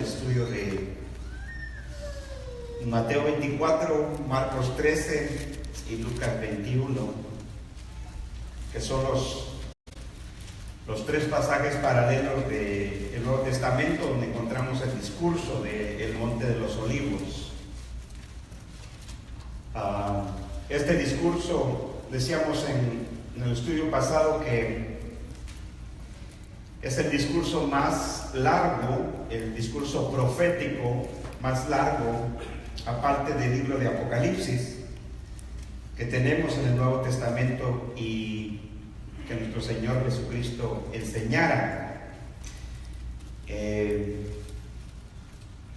estudio de Mateo 24, Marcos 13 y Lucas 21, que son los tres pasajes paralelos del Nuevo Testamento donde encontramos el discurso del Monte de los Olivos. Este discurso, decíamos en el estudio pasado que es el discurso más largo, el discurso profético más largo, aparte del libro de Apocalipsis, que tenemos en el Nuevo Testamento y que nuestro Señor Jesucristo enseñara,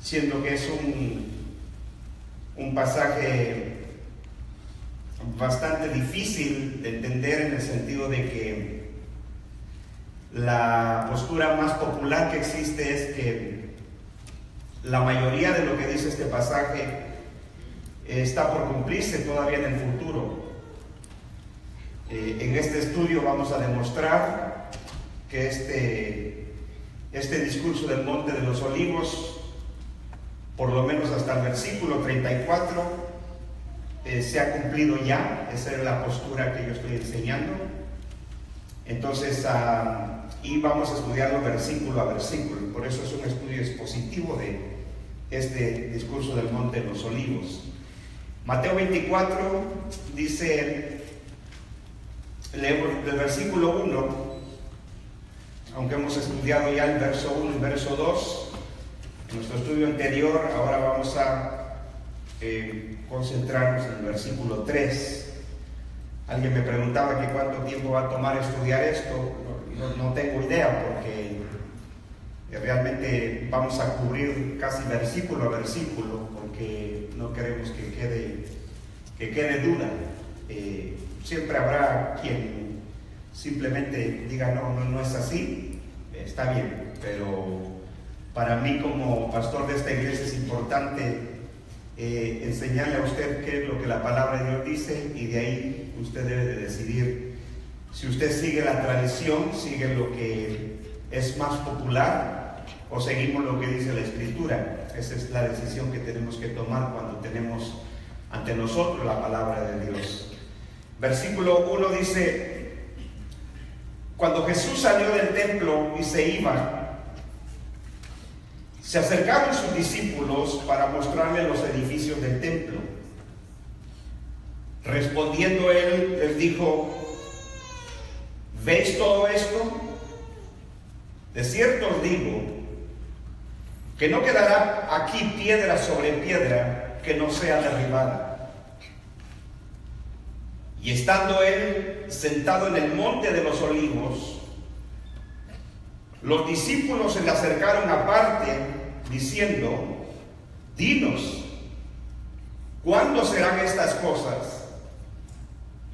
siendo que es un pasaje bastante difícil de entender, en el sentido de que la postura más popular que existe es que la mayoría de lo que dice este pasaje está por cumplirse todavía en el futuro. En este estudio vamos a demostrar que este discurso del Monte de los Olivos, por lo menos hasta el versículo 34, se ha cumplido ya. Esa es la postura que yo estoy enseñando. Entonces, y vamos a estudiarlo versículo a versículo. Por eso es un estudio expositivo de este discurso del Monte de los Olivos. Mateo 24 dice, leemos del versículo 1, aunque hemos estudiado ya el verso 1 y el verso 2 en nuestro estudio anterior. Ahora vamos a concentrarnos en el versículo 3. Alguien me preguntaba que cuánto tiempo va a tomar estudiar esto. No tengo idea, porque realmente vamos a cubrir casi versículo a versículo, porque no queremos que quede duda. Siempre habrá quien simplemente diga no es así. Está bien, pero para mí como pastor de esta iglesia es importante enseñarle a usted qué es lo que la palabra de Dios dice, y de ahí usted debe de decidir si usted sigue la tradición, sigue lo que es más popular, o seguimos lo que dice la Escritura. Esa es la decisión que tenemos que tomar cuando tenemos ante nosotros la palabra de Dios. Versículo 1 dice: cuando Jesús salió del templo y se iba, se acercaron sus discípulos para mostrarle los edificios del templo. Respondiendo él, les dijo: ¿veis todo esto? De cierto os digo que no quedará aquí piedra sobre piedra que no sea derribada. Y estando él sentado en el Monte de los Olivos, los discípulos se le acercaron aparte, diciendo: dinos, ¿cuándo serán estas cosas?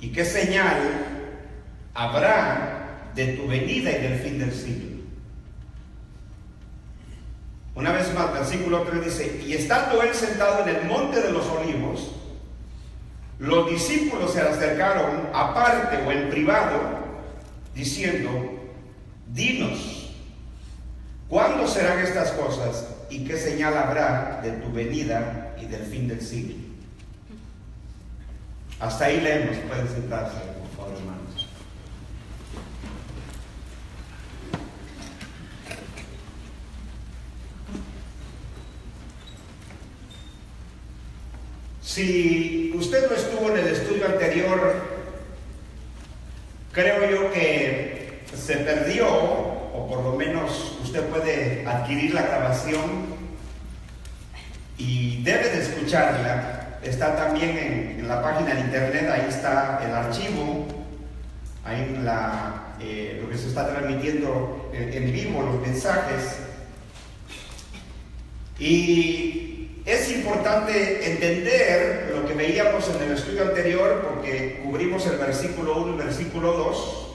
¿Y qué señal habrá de tu venida y del fin del siglo? Una vez más, versículo 3 dice: y estando él sentado en el Monte de los Olivos, los discípulos se le acercaron aparte o en privado, diciendo: dinos, ¿cuándo serán estas cosas? ¿Y qué señal habrá de tu venida y del fin del siglo? Hasta ahí leemos. Pueden sentarse, por favor, hermanos. Si usted no estuvo en el estudio anterior, creo yo que se perdió, o por lo menos usted puede adquirir la grabación y debe de escucharla. Está también en la página de internet, ahí está el archivo, ahí lo que se está transmitiendo en vivo, los mensajes. Y es importante entender lo que veíamos en el estudio anterior, porque cubrimos el versículo 1 y el versículo 2,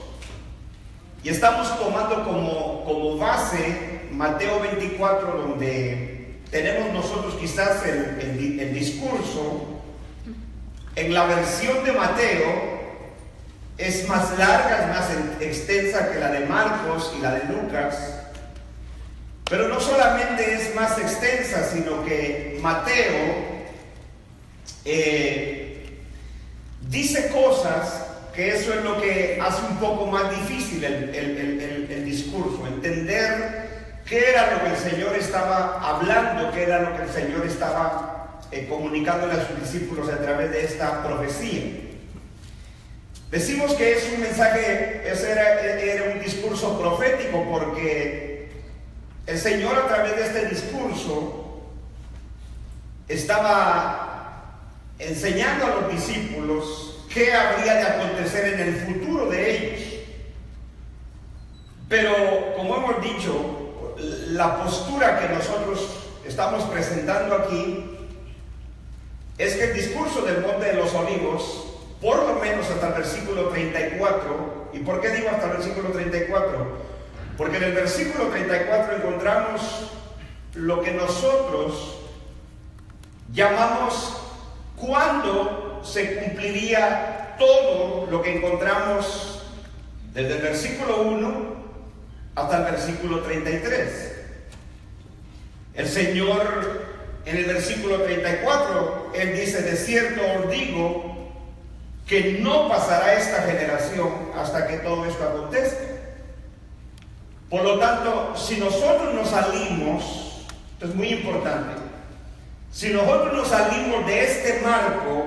y estamos tomando como base Mateo 24, donde tenemos nosotros quizás el discurso. En la versión de Mateo es más larga, es más extensa que la de Marcos y la de Lucas, pero no solamente es más extensa porque Mateo dice cosas que eso es lo que hace un poco más difícil el discurso, entender qué era lo que el Señor estaba hablando, qué era lo que el Señor estaba comunicándole a sus discípulos a través de esta profecía. Decimos que es un mensaje, era un discurso profético porque el Señor a través de este discurso estaba enseñando a los discípulos qué habría de acontecer en el futuro de ellos. Pero, como hemos dicho, la postura que nosotros estamos presentando aquí es que el discurso del Monte de los Olivos, por lo menos hasta el versículo 34, ¿y por qué digo hasta el versículo 34? Porque en el versículo 34 encontramos lo que nosotros llamamos cuándo se cumpliría todo lo que encontramos desde el versículo 1 hasta el versículo 33. El Señor en el versículo 34, Él dice: de cierto os digo que no pasará esta generación hasta que todo esto acontezca. Por lo tanto, si nosotros nos salimos, esto es muy importante, si nosotros nos salimos de este marco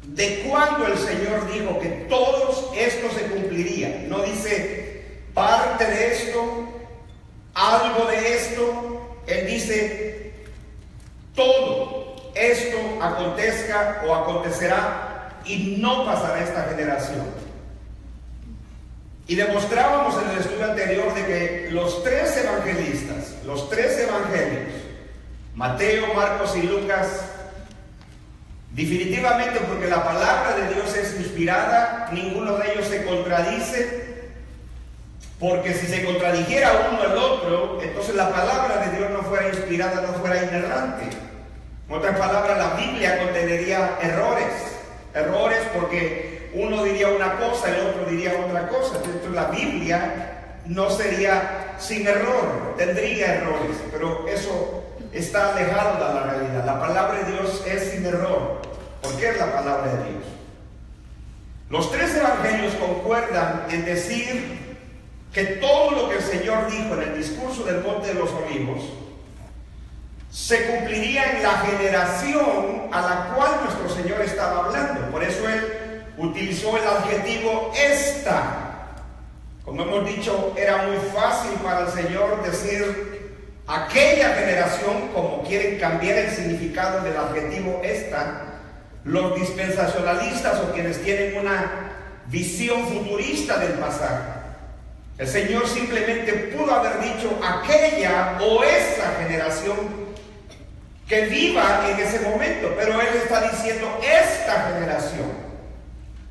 de cuando el Señor dijo que todo esto se cumpliría, no dice parte de esto, algo de esto, Él dice todo esto acontezca o acontecerá y no pasará esta generación. Y demostrábamos en el estudio anterior de que los tres evangelistas, los tres evangelios, Mateo, Marcos y Lucas, definitivamente, porque la palabra de Dios es inspirada, ninguno de ellos se contradice, porque si se contradijera uno al otro, entonces la palabra de Dios no fuera inspirada, no fuera inerrante. En otras palabras, la Biblia contenería errores porque uno diría una cosa, el otro diría otra cosa. Entonces la Biblia no sería sin error, tendría errores, pero eso está alejado de la realidad. La palabra de Dios es sin error, porque es la palabra de Dios. Los tres evangelios concuerdan en decir que todo lo que el Señor dijo en el discurso del Monte de los Olivos se cumpliría en la generación a la cual nuestro Señor estaba hablando. Por eso Él utilizó el adjetivo esta. Como hemos dicho, era muy fácil para el Señor decir aquella generación, como quieren cambiar el significado del adjetivo esta los dispensacionalistas o quienes tienen una visión futurista del pasaje. El Señor simplemente pudo haber dicho aquella o esa generación que viva en ese momento, pero Él está diciendo esta generación.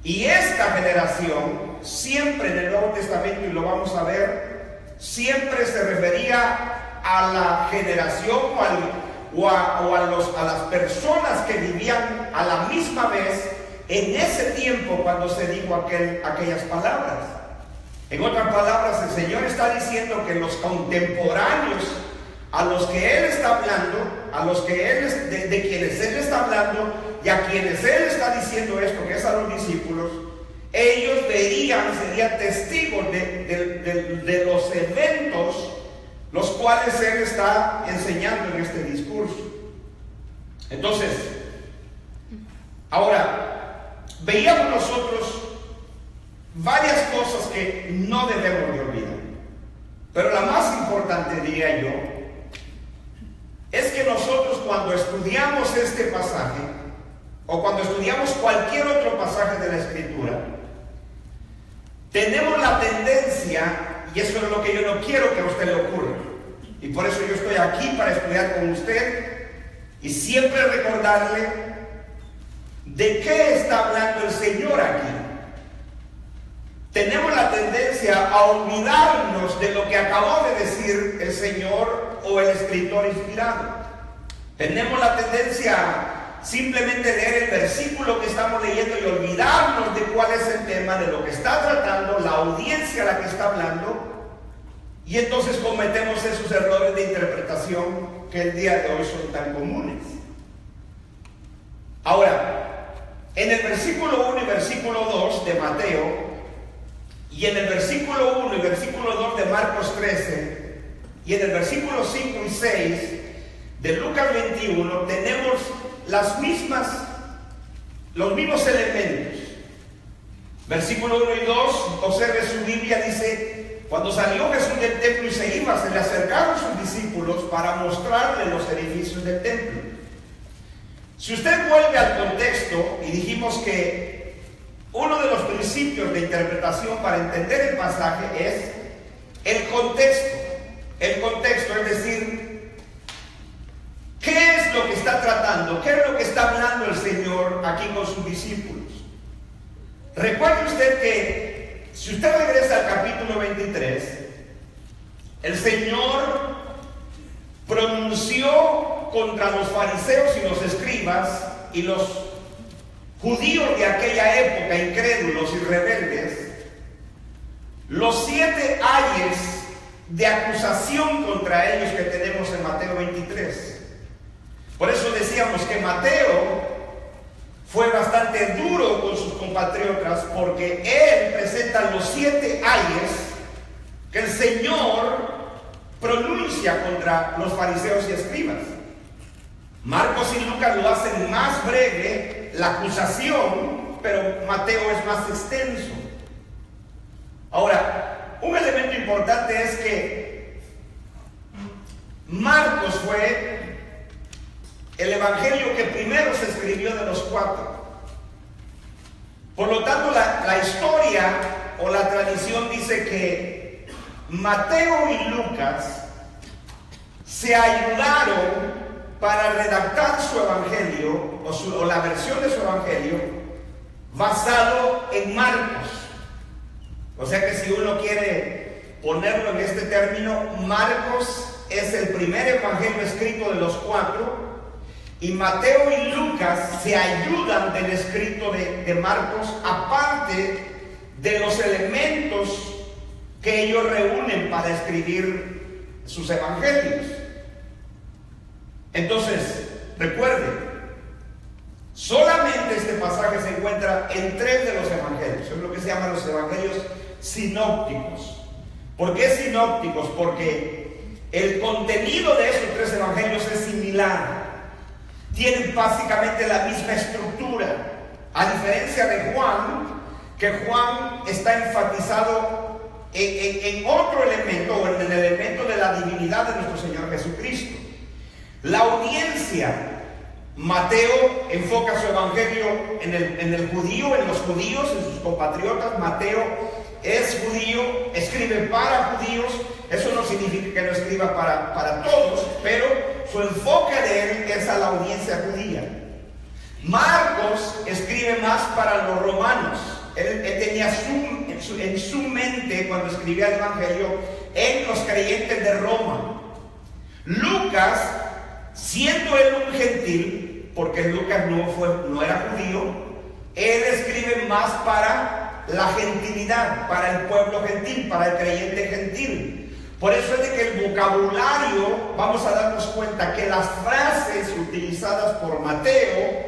Y esta generación, siempre en el Nuevo Testamento, y lo vamos a ver, siempre se refería a la generación a las personas que vivían a la misma vez en ese tiempo cuando se dijo aquellas palabras. En otras palabras, el Señor está diciendo que los contemporáneos a los que Él está hablando, a los que de quienes Él está hablando y a quienes Él está diciendo esto, que es a los discípulos, ellos serían testigos de los eventos los cuales Él está enseñando en este discurso. Entonces, ahora, veíamos nosotros varias cosas que no debemos de olvidar, pero la más importante, diría yo, es que nosotros cuando estudiamos este pasaje, o cuando estudiamos cualquier otro pasaje de la Escritura, tenemos la tendencia, y eso es lo que yo no quiero que a usted le ocurra, y por eso yo estoy aquí para estudiar con usted, y siempre recordarle de qué está hablando el Señor aquí. Tenemos la tendencia a olvidarnos de lo que acabó de decir el Señor o el escritor inspirado. Tenemos la tendencia a simplemente leer el versículo que estamos leyendo y olvidarnos de cuál es el tema, de lo que está tratando, la audiencia a la que está hablando, y entonces cometemos esos errores de interpretación que el día de hoy son tan comunes. Ahora, en el versículo 1 y versículo 2 de Mateo, y en el versículo 1 y versículo 2 de Marcos 13, y en el versículo 5 y 6 de Lucas 21, tenemos los mismos elementos. Versículo 1 y 2, observe su Biblia, dice: cuando salió Jesús del templo y se iba, se le acercaron sus discípulos para mostrarle los edificios del templo. Si usted vuelve al contexto, y dijimos que uno de los principios de interpretación para entender el pasaje es el contexto. El contexto, es decir, ¿qué es lo que está tratando? ¿Qué es lo que está hablando el Señor aquí con sus discípulos? Recuerde usted que si usted regresa al capítulo 23, el Señor pronunció contra los fariseos y los escribas y los judíos de aquella época, incrédulos y rebeldes, los 7 ayes de acusación contra ellos que tenemos en Mateo 23. Por eso decíamos que Mateo fue bastante duro con sus compatriotas, porque él presenta los 7 ayes que el Señor pronuncia contra los fariseos y escribas. Marcos y Lucas lo hacen más breve la acusación, pero Mateo es más extenso. Ahora, un elemento importante es que Marcos fue el evangelio que primero se escribió de los 4. Por lo tanto, la historia o la tradición dice que Mateo y Lucas se ayudaron para redactar su evangelio o la versión de su evangelio basado en Marcos. O sea que si uno quiere ponerlo en este término, Marcos es el primer evangelio escrito de los 4, y Mateo y Lucas se ayudan del escrito de Marcos, aparte de los elementos que ellos reúnen para escribir sus evangelios. Entonces, recuerden, solamente este pasaje se encuentra en 3 de los evangelios. Es lo que se llaman los evangelios sinópticos. ¿Por qué sinópticos? Porque el contenido de esos 3 evangelios es similar. Tienen básicamente la misma estructura, a diferencia de Juan, que Juan está enfatizado en otro elemento, o en el elemento de la divinidad de nuestro Señor Jesucristo. La audiencia, Mateo enfoca su evangelio en el judío, en los judíos, en sus compatriotas. Mateo es judío, escribe para judíos. Eso no significa que no escriba para todos, pero su enfoque de él es a la audiencia judía. Marcos escribe más para los romanos. Él tenía en su mente, cuando escribía el evangelio, en los creyentes de Roma. Lucas, siendo él un gentil, porque Lucas no era judío, él escribe más para la gentilidad, para el pueblo gentil, para el creyente gentil. Por eso es de que el vocabulario, vamos a darnos cuenta que las frases utilizadas por Mateo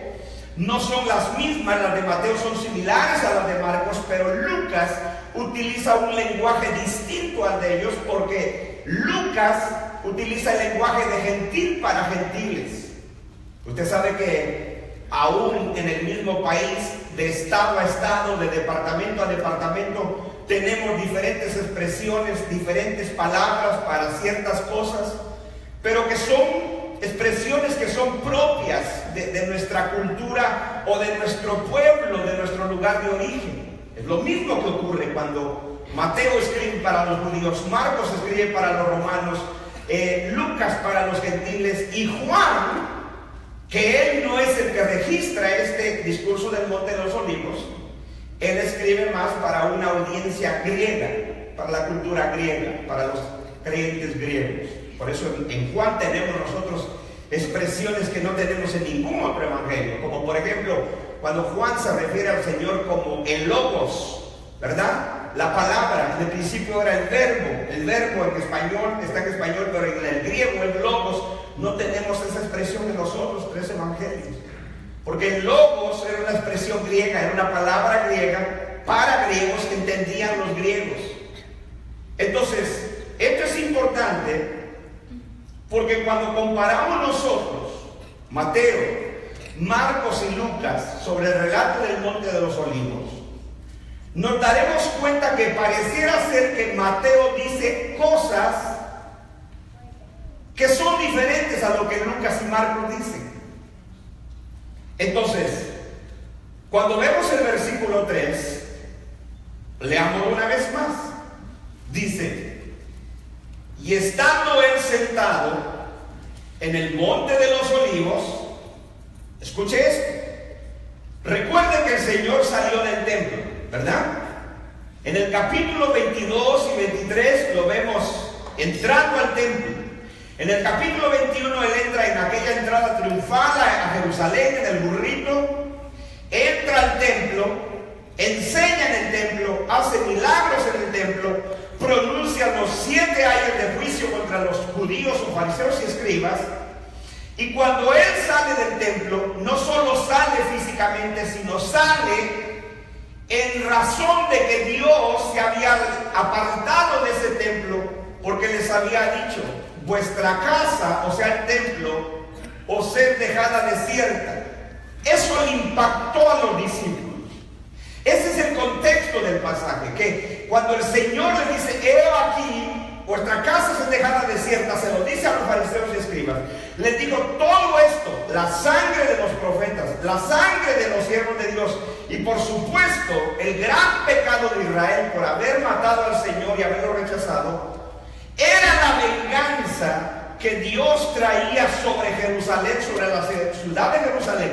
no son las mismas. Las de Mateo son similares a las de Marcos, pero Lucas utiliza un lenguaje distinto al de ellos, porque Lucas utiliza el lenguaje de gentil para gentiles. Usted sabe que aún en el mismo país, de estado a estado, de departamento a departamento, tenemos diferentes expresiones, diferentes palabras para ciertas cosas, pero que son expresiones que son propias de nuestra cultura o de nuestro pueblo, de nuestro lugar de origen. Es lo mismo que ocurre cuando Mateo escribe para los judíos, Marcos escribe para los romanos, Lucas para los gentiles, y Juan, que él no es el que registra este discurso del Monte de los Olivos, él escribe más para una audiencia griega, para la cultura griega, para los creyentes griegos. Por eso en Juan tenemos nosotros expresiones que no tenemos en ningún otro evangelio, como por ejemplo cuando Juan se refiere al Señor como el Logos, ¿verdad? La palabra, en el principio era el verbo en español, está en español, pero en el griego es Logos, no tenemos esa expresión en los otros 3 evangelios. Porque el logos era una expresión griega, era una palabra griega para griegos que entendían los griegos. Entonces, esto es importante porque cuando comparamos nosotros Mateo, Marcos y Lucas sobre el relato del Monte de los Olivos, nos daremos cuenta que pareciera ser que Mateo dice cosas que son diferentes a lo que Lucas y Marcos dicen. Entonces, cuando vemos el versículo 3, leámoslo una vez más. Dice: y estando él sentado en el Monte de los Olivos, escuche esto. Recuerden que el Señor salió del templo, ¿verdad? En el capítulo 22 y 23 lo vemos entrando al templo. En el capítulo 21 él entra en aquella entrada triunfal a Jerusalén en el burrito, entra al templo, enseña en el templo, hace milagros en el templo, pronuncia los 7 ayes de juicio contra los judíos o fariseos y escribas. Y cuando él sale del templo, no solo sale físicamente, sino sale en razón de que Dios se había apartado de ese templo, porque les había dicho: vuestra casa, o sea el templo, os es dejada desierta. Eso le impactó a los discípulos. Ese es el contexto del pasaje, que cuando el Señor le dice: he aquí, vuestra casa es dejada desierta, se lo dice a los fariseos y escribas. Les digo, todo esto, la sangre de los profetas, la sangre de los siervos de Dios, y por supuesto el gran pecado de Israel por haber matado al Señor y haberlo rechazado, era la venganza que Dios traía sobre Jerusalén, sobre la ciudad de Jerusalén,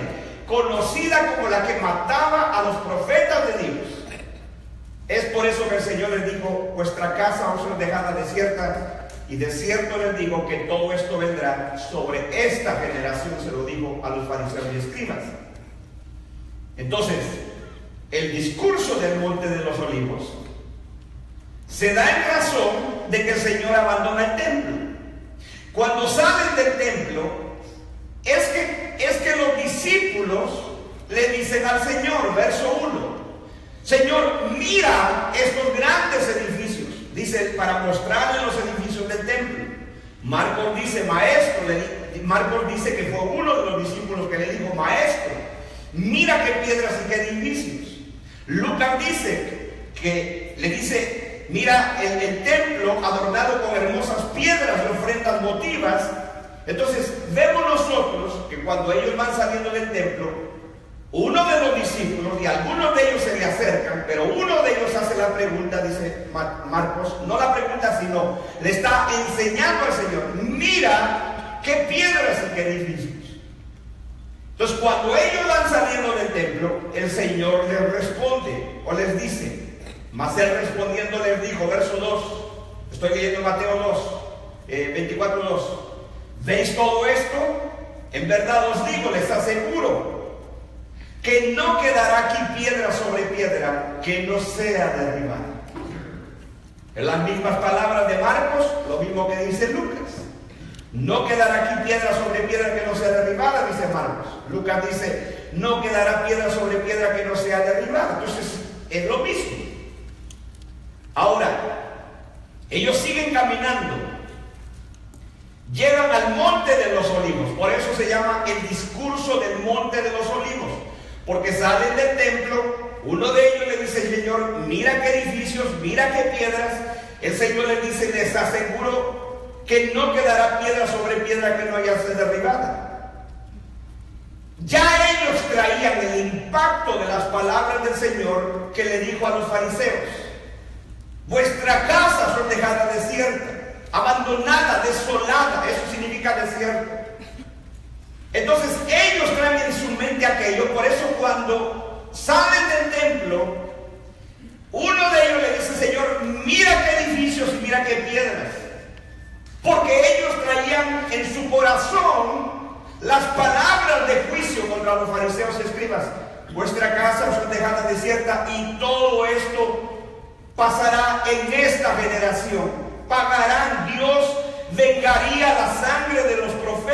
conocida como la que mataba a los profetas de Dios. Es por eso que el Señor les dijo: vuestra casa os es dejada desierta, y de cierto les digo que todo esto vendrá sobre esta generación. Se lo dijo a los fariseos y escribas. Entonces, el discurso del Monte de los Olivos se da en razón de que el Señor abandona el templo. Cuando salen del templo, es que los discípulos le dicen al Señor, verso 1: Señor, mira estos grandes edificios. Dice, para mostrarle los edificios del templo. Marcos dice, maestro, Marcos dice que fue uno de los discípulos que le dijo: maestro, mira qué piedras y qué edificios. Lucas dice que le dice: mira el templo adornado con hermosas piedras y ofrendas votivas. Entonces vemos nosotros que cuando ellos van saliendo del templo, uno de los discípulos, y algunos de ellos se le acercan, pero uno de ellos hace la pregunta, dice Marcos, no la pregunta, sino le está enseñando al Señor: mira qué piedras y qué edificios. Entonces cuando ellos van saliendo del templo, el Señor les responde o les dice: mas él respondiendo les dijo, verso 2, estoy leyendo Mateo 24:2, ¿veis todo esto? En verdad os digo, les aseguro, que no quedará aquí piedra sobre piedra que no sea derribada. En las mismas palabras de Marcos, lo mismo que dice Lucas. No quedará aquí piedra sobre piedra que no sea derribada, dice Marcos. Lucas dice, no quedará piedra sobre piedra que no sea derribada. Entonces, es lo mismo. Ahora, ellos siguen caminando. Llegan al Monte de los Olivos. Por eso se llama el discurso del Monte de los Olivos. Porque salen del templo, uno de ellos le dice: Señor, mira qué edificios, mira qué piedras. El Señor les dice: les aseguro que no quedará piedra sobre piedra que no haya sido derribada. Ya ellos traían el impacto de las palabras del Señor que le dijo a los fariseos: vuestra casa son dejada desierta, abandonada, desolada. Eso significa desierto. Entonces ellos traen en su mente aquello. Por eso cuando salen del templo, uno de ellos le dice: Señor, mira qué edificios y mira qué piedras. Porque ellos traían en su corazón las palabras de juicio contra los fariseos y escribas: vuestra casa os es dejada desierta, y todo esto pasará en esta generación. Pagarán, Dios vengaría la sangre de los profetas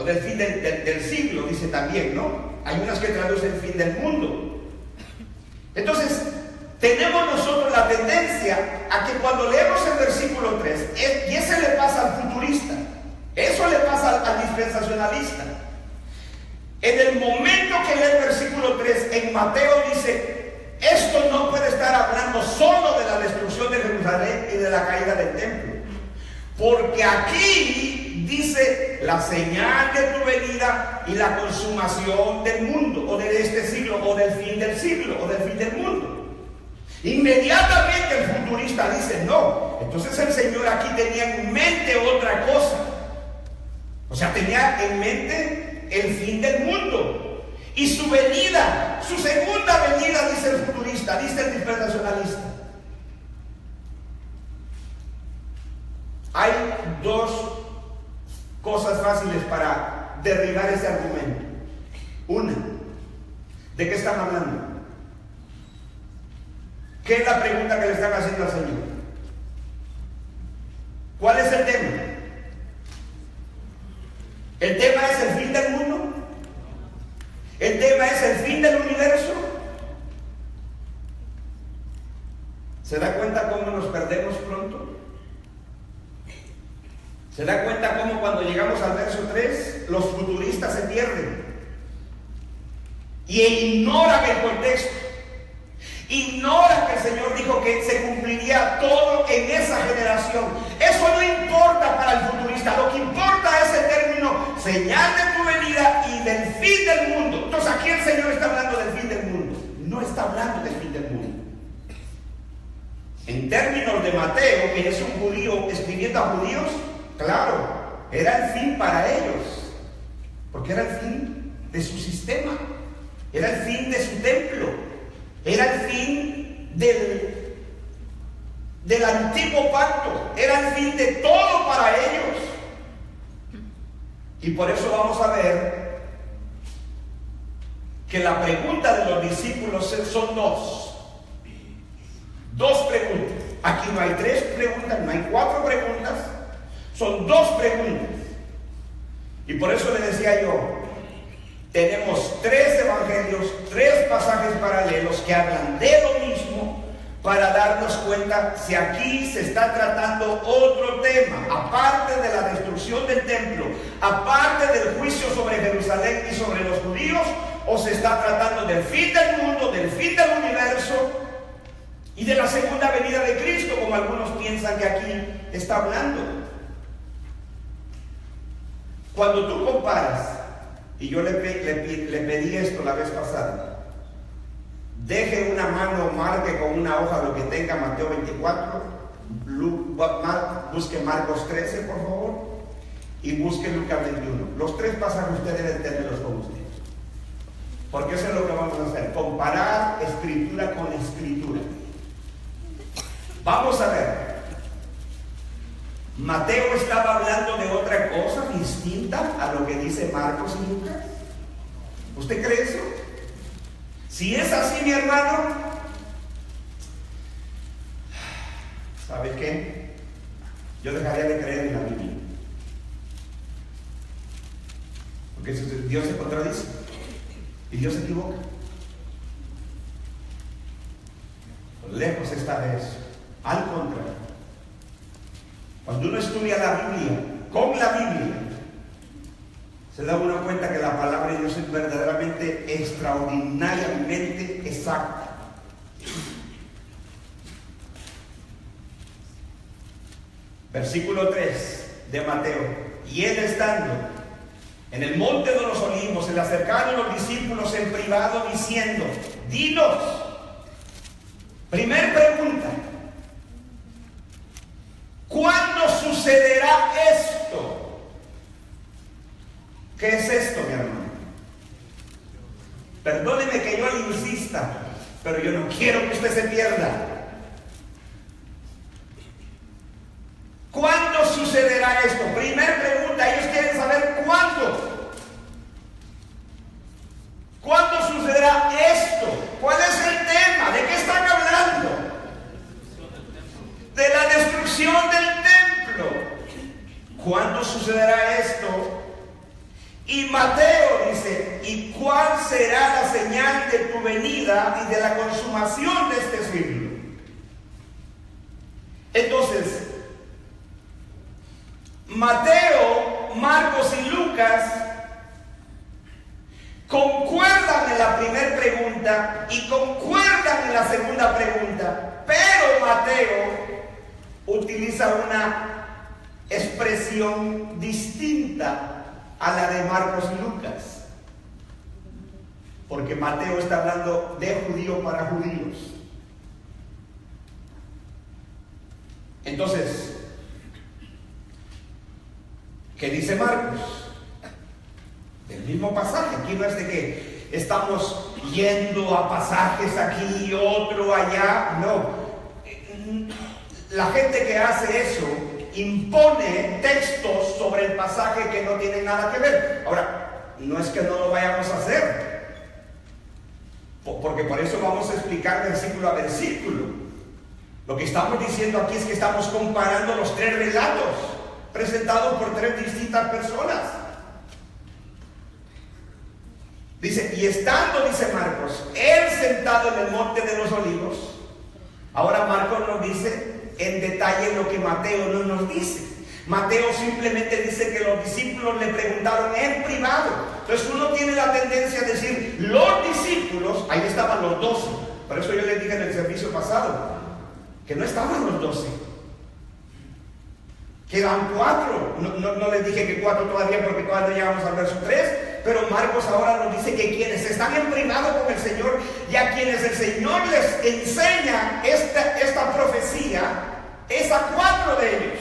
o del fin del siglo, dice también, ¿no? Hay unas que traducen fin del mundo. Entonces, tenemos nosotros la tendencia a que cuando leemos el versículo 3, y ese le pasa al futurista, eso le pasa al dispensacionalista. En el momento que lee el versículo 3, en Mateo dice, esto no puede estar hablando solo de la destrucción de Jerusalén y de la caída del templo, porque aquí dice la señal de tu venida y la consumación del mundo, o de este siglo, o del fin del siglo, o del fin del mundo. Inmediatamente el futurista dice, no, entonces el Señor aquí tenía en mente otra cosa. O sea, tenía en mente el fin del mundo y su venida, su segunda venida, dice el futurista, dice el dispensacionalista. Hay dos cosas fáciles para derribar ese argumento. Una, ¿de qué están hablando? ¿Qué es la pregunta que le están haciendo al Señor? ¿Cuál es el tema? ¿El tema es el fin del mundo? ¿El tema es el fin del universo? ¿Se da cuenta cómo nos perdemos pronto? ¿Se da cuenta cómo cuando llegamos al verso 3 los futuristas se pierden y ignoran el contexto? Ignoran que el Señor dijo que se cumpliría todo en esa generación. Eso no importa para el futurista. Lo que importa es el término señal de tu venida y del fin del mundo. Entonces aquí el Señor está hablando del fin del mundo. No está hablando del fin del mundo. En términos de Mateo, que es un judío escribiendo a judíos, claro, era el fin para ellos. Porque era el fin de su sistema. Era el fin de su templo. Era el fin del antiguo pacto. Era el fin de todo para ellos. Y por eso vamos a ver que la pregunta de los discípulos son dos. Dos preguntas. Aquí no hay tres preguntas, no hay cuatro preguntas. Son dos preguntas. Y por eso le decía yo, tenemos tres evangelios, tres pasajes paralelos que hablan de lo mismo para darnos cuenta si aquí se está tratando otro tema, aparte de la destrucción del templo, aparte del juicio sobre Jerusalén y sobre los judíos, o se está tratando del fin del mundo, del fin del universo y de la segunda venida de Cristo, como algunos piensan que aquí está hablando. Cuando tú comparas, y yo le pedí esto la vez pasada, deje una mano, marque con una hoja lo que tenga Mateo 24, busque Marcos 13 por favor, y busque Lucas 21. Los tres pasajes ustedes deben tenerlos con ustedes, porque eso es lo que vamos a hacer, comparar escritura con escritura. Vamos a ver. Mateo estaba hablando de otra cosa distinta a lo que dice Marcos y Lucas. ¿Usted cree eso? Si es así, mi hermano, ¿sabe qué? Yo dejaría de creer en la Biblia. Porque Dios se contradice y Dios se equivoca. Lejos está de eso. Al contrario. Cuando uno estudia la Biblia, con la Biblia, se da uno cuenta que la palabra de Dios es verdaderamente extraordinariamente exacta. Versículo 3 de Mateo. Y él estando en el monte de los olivos, se le acercaron los discípulos en privado diciendo, dinos. Primer pregunta. ¿Cuándo sucederá esto? ¿Qué es esto, mi hermano? Perdóneme que yo le insista, pero yo no quiero que usted se pierda. ¿Cuándo sucederá esto? Primer pregunta, ellos quieren saber cuándo. ¿Cuándo sucederá esto? ¿Cuál es el tema? ¿De qué están hablando? De la destrucción del templo. ¿Cuándo sucederá esto? Y Mateo dice, ¿y cuál será la señal de tu venida y de la consumación de este siglo? Entonces, Mateo, Marcos y Lucas concuerdan en la primera pregunta y concuerdan en la segunda pregunta, pero Mateo utiliza una expresión distinta a la de Marcos y Lucas, porque Mateo está hablando de judío para judíos. Entonces, ¿qué dice Marcos? Del mismo pasaje. Aquí no es de que estamos yendo a pasajes aquí y otro allá. No. La gente que hace eso impone textos sobre el pasaje que no tienen nada que ver. Ahora, no es que no lo vayamos a hacer, porque por eso vamos a explicar versículo a versículo. Lo que estamos diciendo aquí es que estamos comparando los tres relatos presentados por tres distintas personas. Dice, y estando, dice Marcos, él sentado en el monte de los olivos. Ahora Marcos nos dice en detalle lo que Mateo no nos dice. Mateo simplemente dice que los discípulos le preguntaron en privado. Entonces uno tiene la tendencia a decir, los discípulos, ahí estaban los 12. Por eso yo les dije en el servicio pasado, que no estaban los 12. Quedan 4. No les dije que 4 todavía porque todavía no llegamos al verso 3. Pero Marcos ahora nos dice que quienes están en privado con el Señor y a quienes el Señor les enseña esta profecía es a 4 de ellos.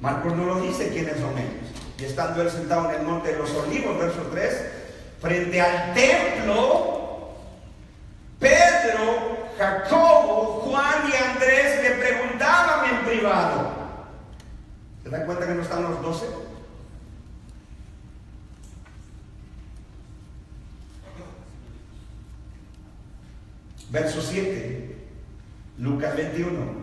Marcos no lo dice quiénes son ellos. Y estando él sentado en el monte de los olivos, verso 3, frente al templo, Pedro, Jacobo, Juan y Andrés le preguntaban en privado. ¿Se dan cuenta que no están los 12? Verso 7, Lucas 21.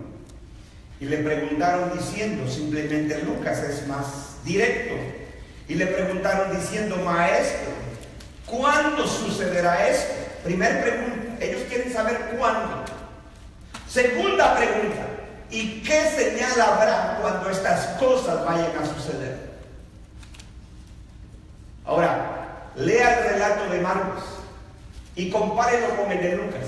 Y le preguntaron diciendo, simplemente Lucas es más directo. Y le preguntaron diciendo, maestro, ¿cuándo sucederá esto? Primer pregunta, ellos quieren saber cuándo. Segunda pregunta, ¿y qué señal habrá cuando estas cosas vayan a suceder? Ahora, lea el relato de Marcos y compárelo con el de Lucas.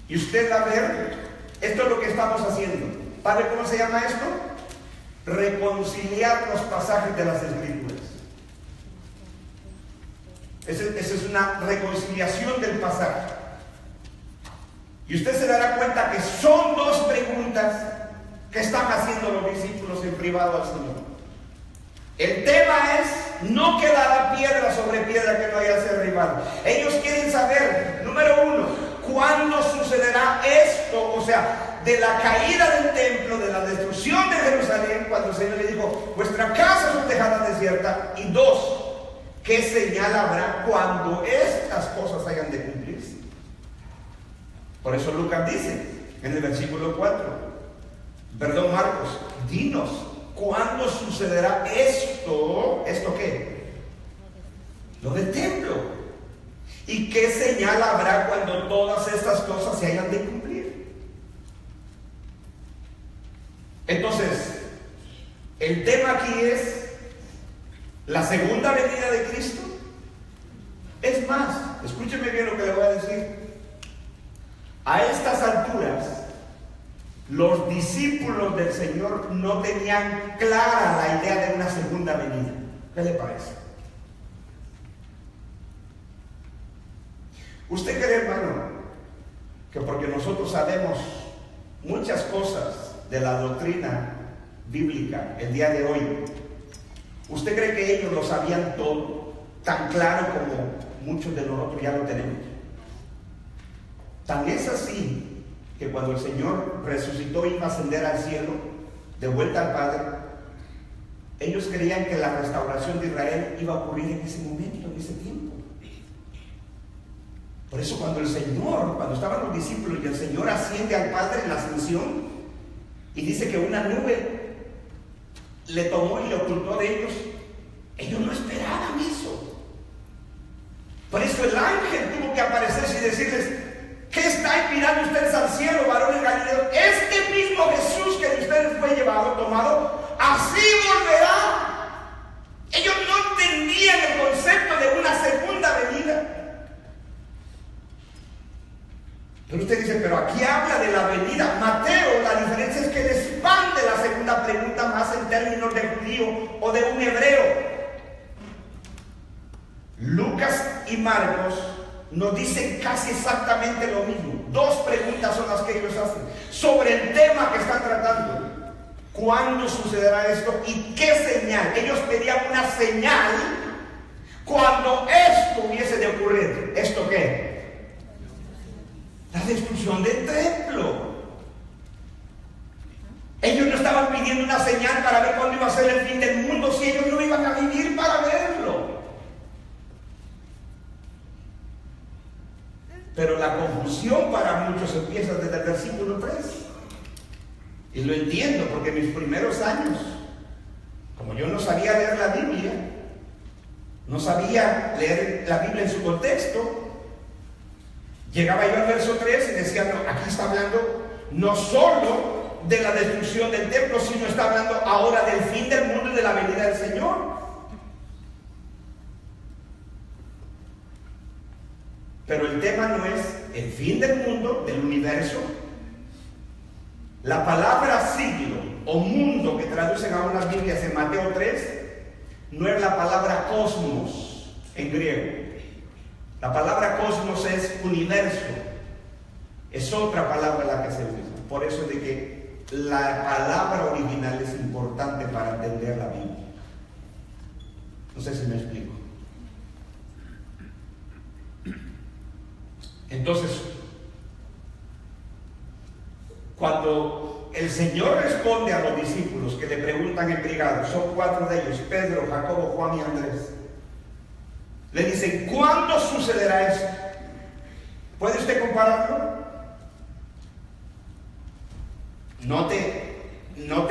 Y usted va a ver, esto es lo que estamos haciendo. ¿Sabe cómo se llama esto? Reconciliar los pasajes de las Escrituras. Esa es una reconciliación del pasaje. Y usted se dará cuenta que son 2 preguntas que están haciendo los discípulos en privado al Señor. El tema es, no quedará piedra sobre piedra que no haya derribado. Ellos quieren saber, número 1, ¿cuándo sucederá esto? O sea, de la caída del templo, de la destrucción de Jerusalén, cuando el Señor le dijo, vuestra casa es dejada desierta. Y 2, ¿qué señal habrá cuando estas cosas hayan de cumplirse? Por eso Lucas dice, en el versículo 4, Marcos, dinos, ¿cuándo sucederá esto? ¿Esto qué? Lo del templo. ¿Y qué señal habrá cuando todas estas cosas se hayan de cumplir? Entonces, el tema aquí es la segunda venida de Cristo. Es más, escúcheme bien lo que le voy a decir. A estas alturas, los discípulos del Señor no tenían clara la idea de una segunda venida. ¿Qué le parece? ¿Usted cree, hermano, que porque nosotros sabemos muchas cosas de la doctrina bíblica el día de hoy, usted cree que ellos lo sabían todo tan claro como muchos de nosotros ya lo tenemos? Tan es así que cuando el Señor resucitó y iba a ascender al cielo, de vuelta al Padre, ellos creían que la restauración de Israel iba a ocurrir en ese momento, en ese tiempo. Por eso cuando estaban los discípulos y el Señor asciende al Padre en la ascensión, y dice que una nube le tomó y le ocultó de ellos. Ellos no esperaban eso. Por eso el ángel tuvo que aparecerse y decirles: ¿qué están mirando ustedes al cielo, varones galileos? Este mismo Jesús que de ustedes fue llevado, tomado, así volverá. Ellos no entendían el concepto de una segunda venida. Pero usted dice: pero aquí habla de la venida. Mateo, la diferencia es que le expande la segunda pregunta más en términos de judío o de un hebreo. Lucas y Marcos nos dicen casi exactamente lo mismo. Dos preguntas son las que ellos hacen sobre el tema que están tratando. ¿Cuándo sucederá esto y qué señal? Ellos pedían una señal cuando esto hubiese de ocurrir. ¿Esto qué? La destrucción del templo. Ellos no estaban pidiendo una señal para ver cuándo iba a ser el fin del mundo, si ellos no iban a vivir para verlo. Pero la confusión para muchos empieza desde el versículo 3. Y lo entiendo, porque en mis primeros años, como yo no sabía leer la Biblia, no sabía leer la Biblia en su contexto, llegaba yo al verso 3 y decía: no, aquí está hablando no solo de la destrucción del templo, sino está hablando ahora del fin del mundo y de la venida del Señor. Pero el tema no es el fin del mundo, del universo. La palabra siglo o mundo que traducen a unas Biblias en Mateo 3 no es la palabra cosmos en griego. La palabra cosmos es universo. Es otra palabra la que se usa. Por eso es de que la palabra original es importante para entender la Biblia. No sé si me explico. Entonces, cuando el Señor responde a los discípulos que le preguntan en privado, son 4 de ellos: Pedro, Jacobo, Juan y Andrés, le dicen: ¿cuándo sucederá esto? ¿Puede usted compararlo? Note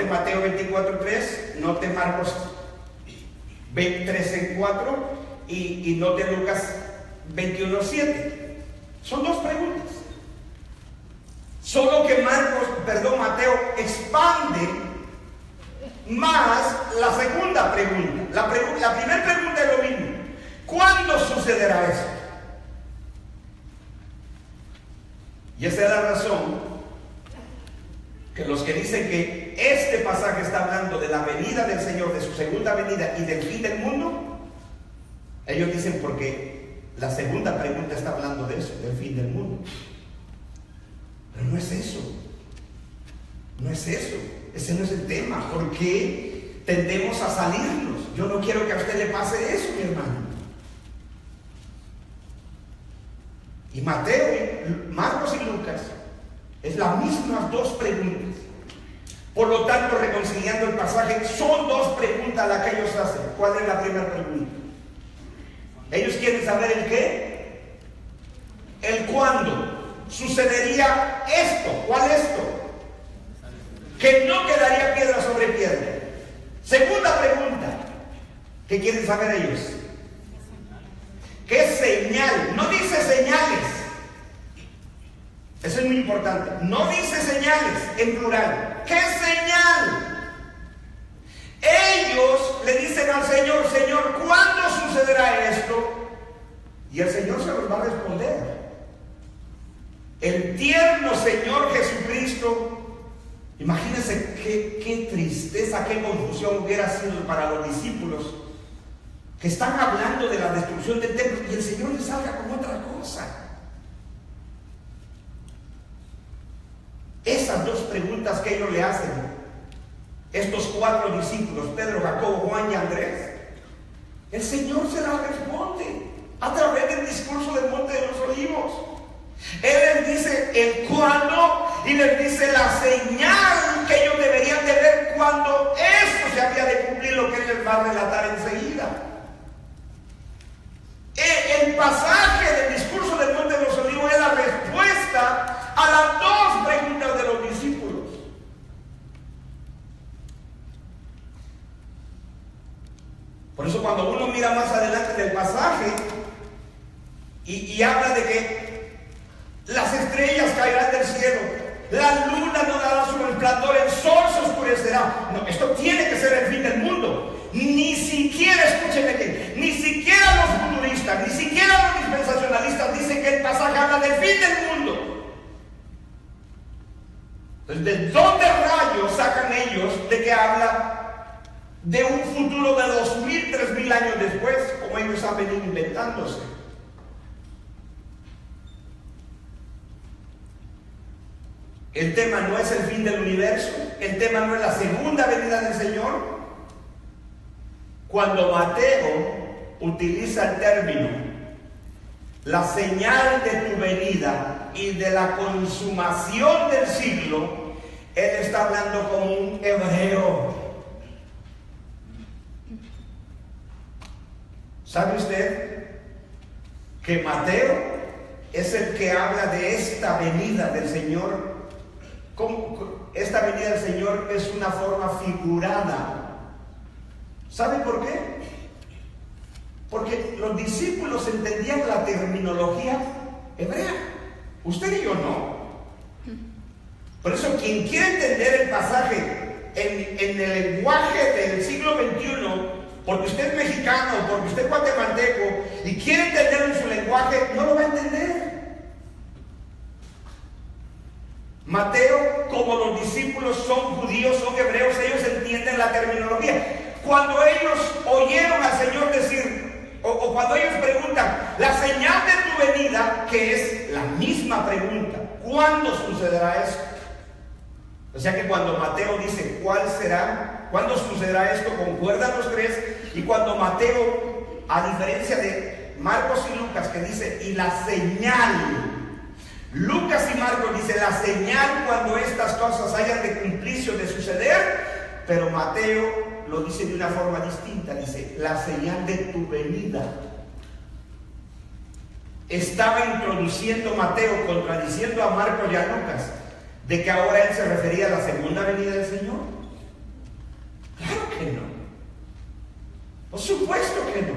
Mateo 24:3, note Marcos 13:4 y note Lucas 21:7. Son dos preguntas. Solo que Mateo expande más la segunda pregunta. La primera pregunta es lo mismo: ¿cuándo sucederá esto? Y esa es la razón que los que dicen que este pasaje está hablando de la venida del Señor, de su segunda venida y del fin del mundo, ellos dicen porque la segunda pregunta está hablando de eso, del fin del mundo. Pero no es eso. No es eso. Ese no es el tema. ¿Por qué tendemos a salirnos? Yo no quiero que a usted le pase eso, mi hermano. Y Mateo, Marcos y Lucas es las mismas dos preguntas. Por lo tanto, reconciliando el pasaje, son dos preguntas las que ellos hacen. ¿Cuál es la primera pregunta? Ellos quieren saber el qué, el cuándo sucedería esto. ¿Cuál es esto? Que no quedaría piedra sobre piedra. Segunda pregunta, ¿qué quieren saber ellos? ¿Qué señal? No dice señales. Eso es muy importante. No dice señales en plural. ¿Qué señal? Ellos le dicen al Señor: Señor, ¿cuándo sucederá esto? Y el Señor se los va a responder. El tierno Señor Jesucristo, imagínense qué tristeza, qué confusión hubiera sido para los discípulos que están hablando de la destrucción del templo y el Señor les salga con otra cosa. Esas dos preguntas que ellos le hacen, estos 4 discípulos, Pedro, Jacobo, Juan y Andrés, el Señor se las responde a través del discurso del Monte de los Olivos. Él les dice el cuándo y les dice la señal que ellos deberían de ver cuando esto se había de cumplir, lo que Él les va a relatar enseguida. El pasaje del discurso del Monte de los Olivos es la respuesta a las dos preguntas de los discípulos. Por eso cuando uno mira más adelante del pasaje y habla de que las estrellas caerán del cielo, la luna no dará su resplandor, el sol se oscurecerá. No, esto tiene que ser el fin del mundo. Ni siquiera, escúchenme bien, ni siquiera los futuristas, ni siquiera los dispensacionalistas dicen que el pasaje habla del fin del mundo. Entonces, ¿de dónde rayos sacan ellos de que habla de un futuro de 2000, 3000 años después, como ellos han venido inventándose? El tema no es el fin del universo, el tema no es la segunda venida del Señor. Cuando Mateo utiliza el término la señal de tu venida y de la consumación del siglo, él está hablando como un hebreo. ¿Sabe usted que Mateo es el que habla de esta venida del Señor? Esta venida del Señor es una forma figurada. ¿Sabe por qué? Porque los discípulos entendían la terminología hebrea. Usted y yo no. Por eso quien quiere entender el pasaje en el lenguaje del siglo XXI, porque usted es mexicano, porque usted es guatemalteco, y quiere entenderlo en su lenguaje, no lo va a entender. Mateo, como los discípulos son judíos, son hebreos, ellos entienden la terminología. Cuando ellos oyeron al Señor decir, o cuando ellos preguntan, la señal de tu venida, que es la misma pregunta, ¿cuándo sucederá esto? O sea que cuando Mateo dice, ¿cuál será? ¿Cuándo sucederá esto? Concuerdan los tres. Y cuando Mateo, a diferencia de Marcos y Lucas, que dice, y la señal, Lucas y Marcos dice la señal cuando estas cosas hayan de cumplirse o de suceder, pero Mateo lo dice de una forma distinta, dice la señal de tu venida. Estaba introduciendo Mateo, contradiciendo a Marcos y a Lucas, de que ahora él se refería a la segunda venida del Señor. Claro que no. Por supuesto que no.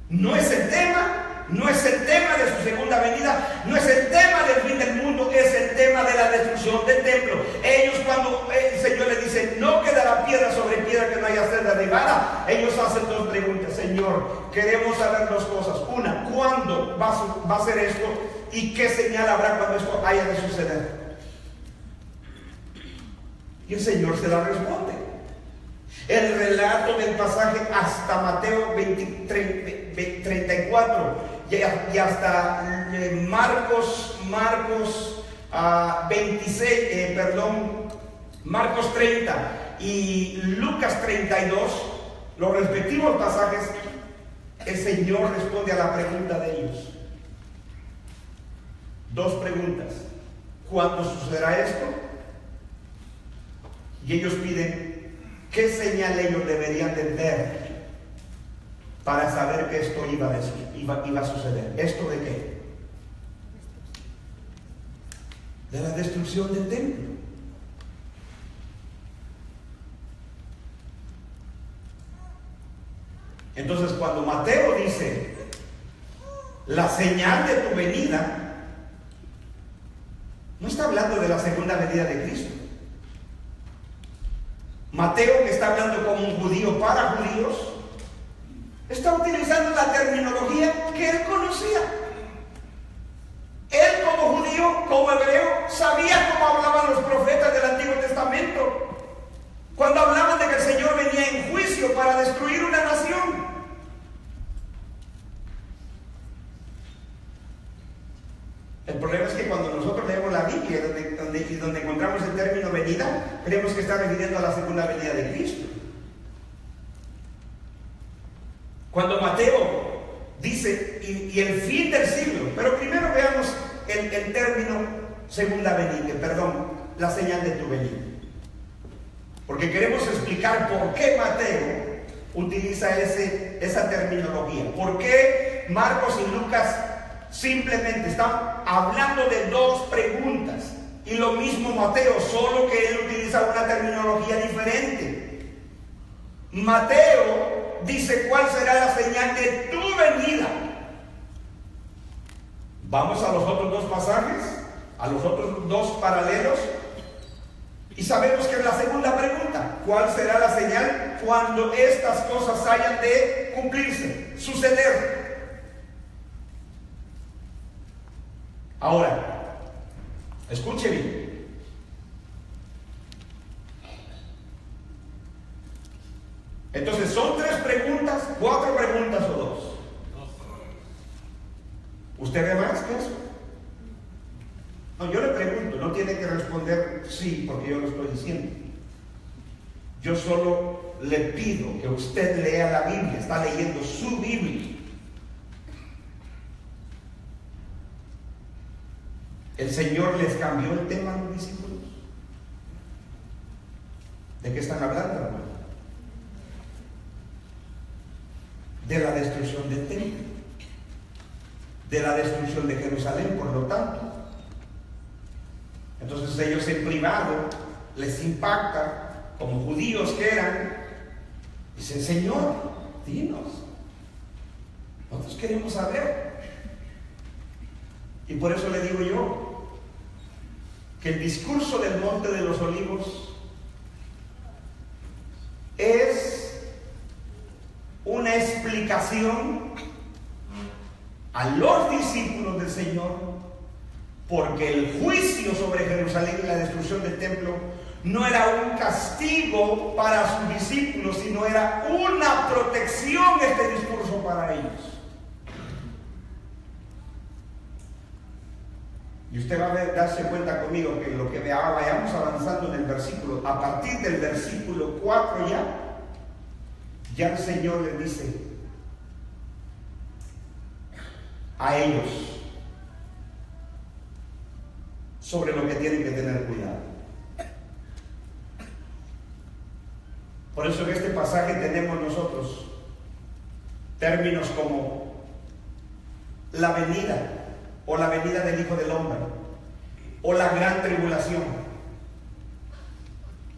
No es el tema. No es el tema de su segunda venida, no es el tema del fin del mundo, es el tema de la destrucción del templo. Ellos, cuando el Señor les dice, no quedará piedra sobre piedra que no haya ser derribada, ellos hacen dos preguntas. Señor, queremos saber dos cosas. Una, ¿cuándo va a ser esto? ¿Y qué señal habrá cuando esto haya de suceder? Y el Señor se la responde. El relato del pasaje hasta Mateo 34 y hasta Marcos 30 y Lucas 32, los respectivos pasajes, el Señor responde a la pregunta de ellos. Dos preguntas. ¿Cuándo sucederá esto? Y ellos piden, ¿qué señal ellos deberían de ver para saber que esto iba a suceder? ¿Esto de qué? De la destrucción del templo. Entonces, cuando Mateo dice la señal de tu venida, no está hablando de la segunda venida de Cristo. Mateo, que está hablando como un judío para judíos, está utilizando la terminología que él conocía. Él, como judío, como hebreo, sabía cómo hablaban los profetas del Antiguo Testamento cuando hablaban de que el Señor venía en juicio para destruir una nación. El problema es que cuando nosotros leemos la Biblia, donde encontramos el término venida, creemos que está refiriendo a la segunda venida de Cristo. Cuando Mateo dice, y el fin del siglo, pero primero veamos el término segunda venida, la señal de tu venida. Porque queremos explicar por qué Mateo utiliza esa terminología. ¿Por qué Marcos y Lucas simplemente están hablando de dos preguntas? Y lo mismo Mateo, solo que él utiliza una terminología diferente. Mateo dice cuál será la señal de tu venida. Vamos a los otros dos pasajes, a los otros dos paralelos, y sabemos que es la segunda pregunta: ¿cuál será la señal cuando estas cosas hayan de cumplirse, suceder? Ahora, escuche bien. Entonces, ¿son 3 preguntas, 4 preguntas o 2? ¿Usted ve más que eso? No, yo le pregunto, no tiene que responder sí, porque yo lo estoy diciendo. Yo solo le pido que usted lea la Biblia, está leyendo su Biblia. ¿El Señor les cambió el tema a los discípulos? ¿De qué están hablando, hermano? De la destrucción del templo, de la destrucción de Jerusalén, por lo tanto. Entonces ellos en privado les impacta, como judíos que eran, dicen: Señor, dinos, nosotros queremos saber. Y por eso le digo yo que el discurso del Monte de los Olivos es una explicación a los discípulos del Señor, porque el juicio sobre Jerusalén y la destrucción del templo no era un castigo para sus discípulos, sino era una protección, este discurso, para ellos. Y usted va a darse cuenta conmigo que lo que vayamos avanzando en el versículo, a partir del versículo 4 ya el Señor les dice a ellos sobre lo que tienen que tener cuidado. Por eso en este pasaje tenemos nosotros términos como la venida, o la venida del Hijo del Hombre, o la gran tribulación.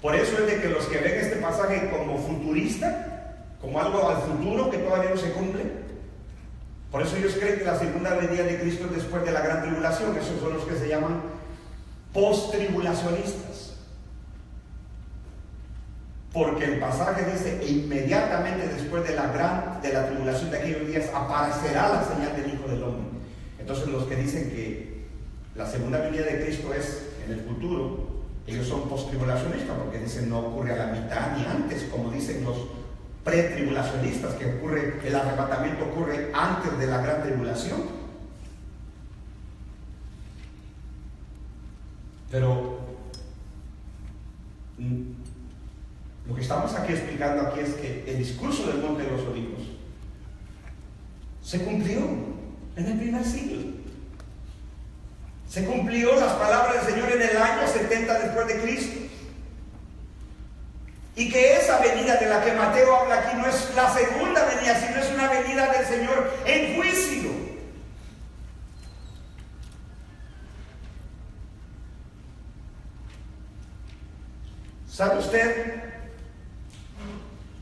Por eso es de que los que ven este pasaje como futurista, como algo al futuro que todavía no se cumple, por eso ellos creen que la segunda venida de Cristo es después de la gran tribulación. Esos son los que se llaman post-tribulacionistas, porque el pasaje dice: inmediatamente después de la tribulación de aquellos días aparecerá la señal del Hijo del Hombre. Entonces los que dicen que la segunda venida de Cristo es en el futuro, ellos son post-tribulacionistas, porque dicen no ocurre a la mitad ni antes, como dicen los pretribulacionistas, que el arrebatamiento ocurre antes de la gran tribulación. Pero lo que estamos aquí explicando aquí es que el discurso del Monte de los Olivos se cumplió en el primer siglo. Se cumplió las palabras del Señor en el año 70 después de Cristo. Y que esa venida de la que Mateo habla aquí no es la segunda venida, sino es una venida del Señor en juicio. ¿Sabe usted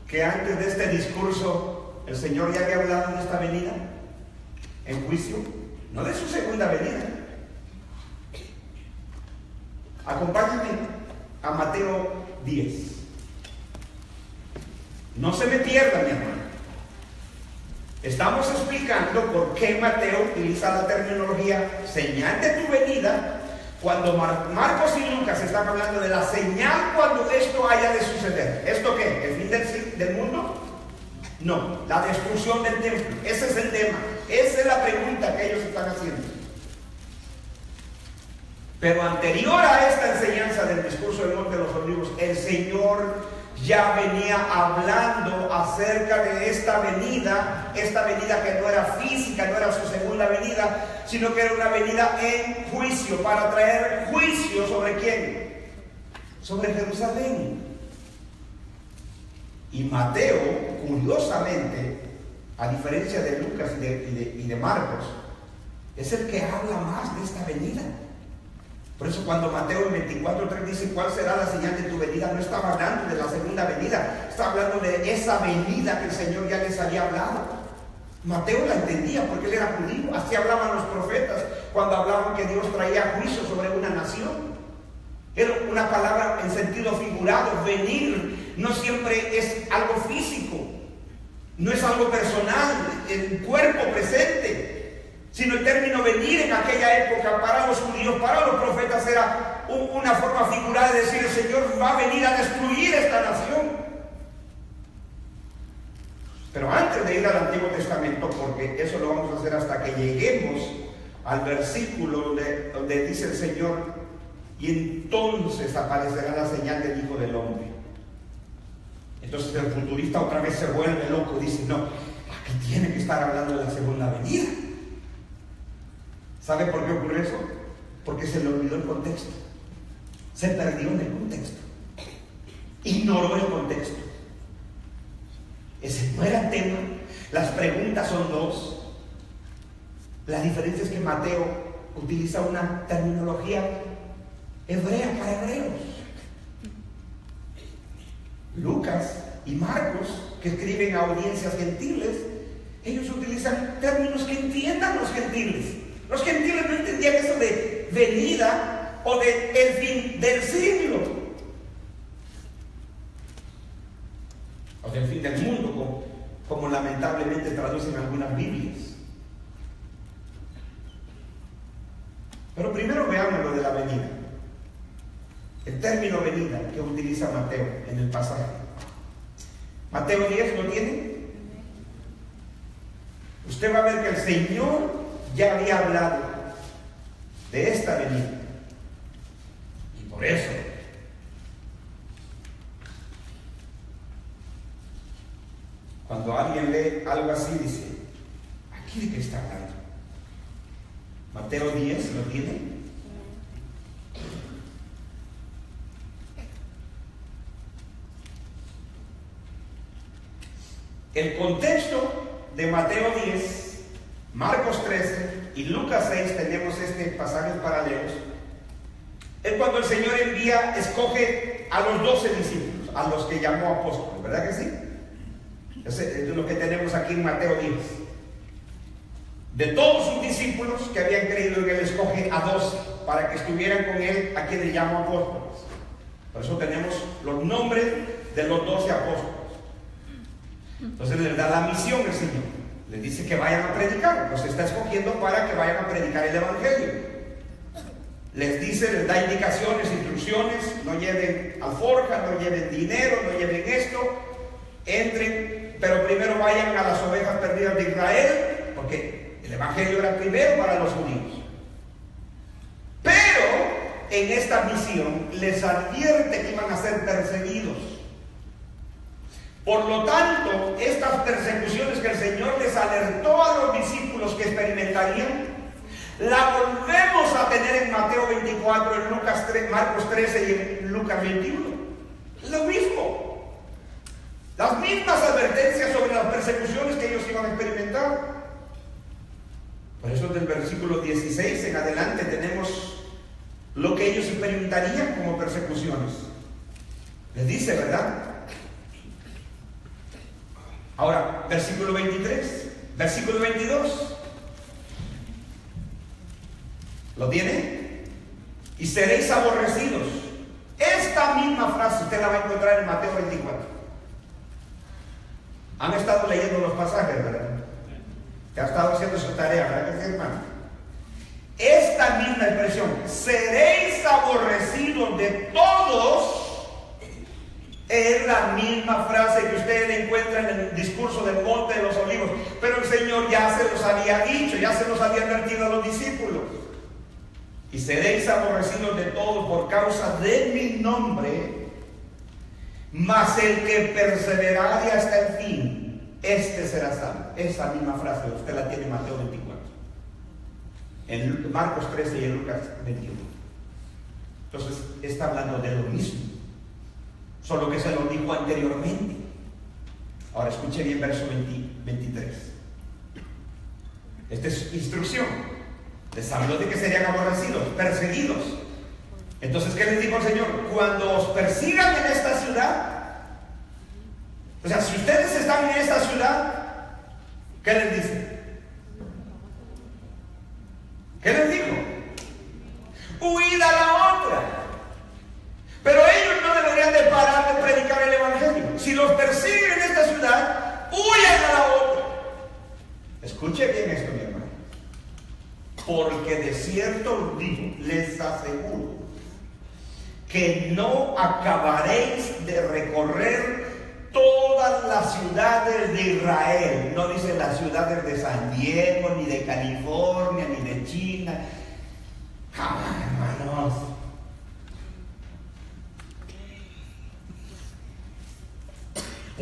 que antes de este discurso el Señor ya había hablado de esta venida en juicio? No de su segunda venida. Acompáñenme a Mateo 10. No se me pierda, mi hermano. Estamos explicando por qué Mateo utiliza la terminología señal de tu venida, cuando Marcos y Lucas están hablando de la señal cuando esto haya de suceder. ¿Esto qué? ¿El fin del mundo? No, la destrucción del templo. Ese es el tema. Esa es la pregunta que ellos están haciendo. Pero anterior a esta enseñanza del discurso del Monte de los Olivos, el Señor ya venía hablando acerca de esta venida que no era física, no era su segunda venida, sino que era una venida en juicio, para traer juicio ¿sobre quién? Sobre Jerusalén. Y Mateo, curiosamente, a diferencia de Lucas y de Marcos, es el que habla más de esta venida. Por eso cuando Mateo 24:3 dice cuál será la señal de tu venida, no estaba hablando de la segunda venida, está hablando de esa venida que el Señor ya les había hablado. Mateo la entendía porque él era judío, así hablaban los profetas cuando hablaban que Dios traía juicio sobre una nación. Era una palabra en sentido figurado. Venir no siempre es algo físico, no es algo personal, el cuerpo presente, sino el término venir en aquella época para los judíos, para los profetas, era una forma figurada de decir: el Señor va a venir a destruir esta nación. Pero antes de ir al Antiguo Testamento, porque eso lo vamos a hacer hasta que lleguemos al versículo donde dice el Señor: y entonces aparecerá la señal del Hijo del Hombre. Entonces el futurista otra vez se vuelve loco y dice: no, aquí tiene que estar hablando de la segunda venida. ¿Sabe por qué ocurre eso? Porque se le olvidó el contexto, se perdió en el contexto, ignoró el contexto. Ese no era el tema. Las preguntas son dos. La diferencia es que Mateo utiliza una terminología hebrea para hebreos. Lucas y Marcos, que escriben a audiencias gentiles, ellos utilizan términos que entiendan los gentiles. Los gentiles no entendían eso de venida o de el fin del siglo, o del fin del mundo, como lamentablemente traducen algunas Biblias. Pero primero veamos lo de la venida. El término venida que utiliza Mateo en el pasaje. Mateo 10, ¿lo tiene? Usted va a ver que el Señor ya había hablado de esta venida. Y por eso cuando alguien lee algo así, dice: ¿aquí de qué está hablando? Mateo 10, ¿lo tiene? El contexto de Mateo 10, Marcos 13 y Lucas 6, tenemos pasajes paralelos. Es cuando el Señor escoge a los 12 discípulos, a los que llamó apóstoles, ¿verdad que sí? Es lo que tenemos aquí en Mateo 10. De todos sus discípulos que habían creído en él, escoge a 12 para que estuvieran con él, a quienes llamó apóstoles. Por eso tenemos los nombres de los 12 apóstoles. Entonces les da la misión el Señor, les dice que vayan a predicar, los está escogiendo para que vayan a predicar el Evangelio. Les dice, les da indicaciones, instrucciones: no lleven alforja, no lleven dinero, no lleven esto, entren, pero primero vayan a las ovejas perdidas de Israel, porque el Evangelio era primero para los judíos. Pero en esta misión les advierte que iban a ser perseguidos. Por lo tanto, estas persecuciones que el Señor les alertó a los discípulos que experimentarían, la volvemos a tener en Mateo 24, en Marcos 13 y en Lucas 21. Lo mismo. Las mismas advertencias sobre las persecuciones que ellos iban a experimentar. Por eso del versículo 16 en adelante tenemos lo que ellos experimentarían como persecuciones. Les dice, ¿verdad? Ahora, versículo 23, versículo 22. ¿Lo tiene? Y seréis aborrecidos. Esta misma frase usted la va a encontrar en Mateo 24. Han estado leyendo los pasajes, ¿verdad? Que ha estado haciendo su tarea, ¿verdad que sí, hermano? Esta misma expresión, seréis aborrecidos de todos, es la misma frase que ustedes encuentran en el discurso del Monte de los Olivos. Pero el Señor ya se los había dicho, ya se los había advertido a los discípulos. Y seréis aborrecidos de todos por causa de mi nombre, mas el que perseverare hasta el fin, este será salvo. Esa misma frase usted la tiene en Mateo 24, en Marcos 13 y en Lucas 21. Entonces está hablando de lo mismo, solo que se lo dijo anteriormente. Ahora escuche bien verso 23. Esta es instrucción. Les habló de que serían aborrecidos, perseguidos. Entonces, ¿qué les dijo el Señor? Cuando os persigan en esta ciudad, o sea, si ustedes están en esta ciudad, ¿qué les dice? ¿Qué les dijo? Huid a la otra. Pero ellos no deberían de parar de predicar el Evangelio. Si los persiguen en esta ciudad, huyan a la otra. Escuche bien esto, mi hermano. Porque de cierto os digo, les aseguro, que no acabaréis de recorrer todas las ciudades de Israel. No dice las ciudades de San Diego, ni de California, ni de China. Jamás, hermanos.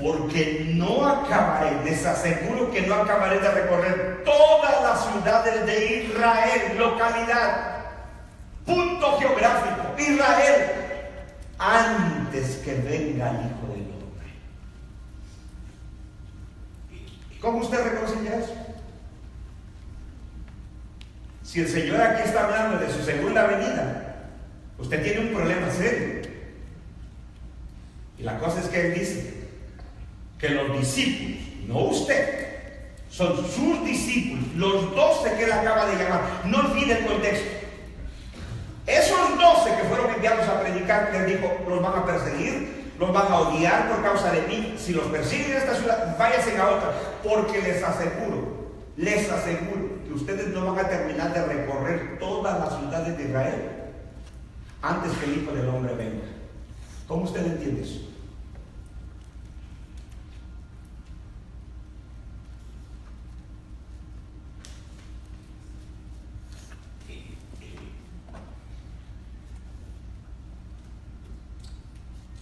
Porque no acabaré, les aseguro que no acabaré de recorrer todas las ciudades de Israel, localidad, punto geográfico, Israel, antes que venga el Hijo del Hombre. ¿Cómo usted reconcilia eso? Si el Señor aquí está hablando de su segunda venida, usted tiene un problema serio. Y la cosa es que Él dice que los discípulos, no usted, son sus discípulos, los 12 que Él acaba de llamar. No olvide el contexto. Esos 12 que fueron enviados a predicar, les dijo, los van a perseguir, los van a odiar por causa de mí. Si los persiguen en esta ciudad, váyanse a otra, porque les aseguro que ustedes no van a terminar de recorrer todas las ciudades de Israel antes que el Hijo del Hombre venga. ¿Cómo usted entiende eso?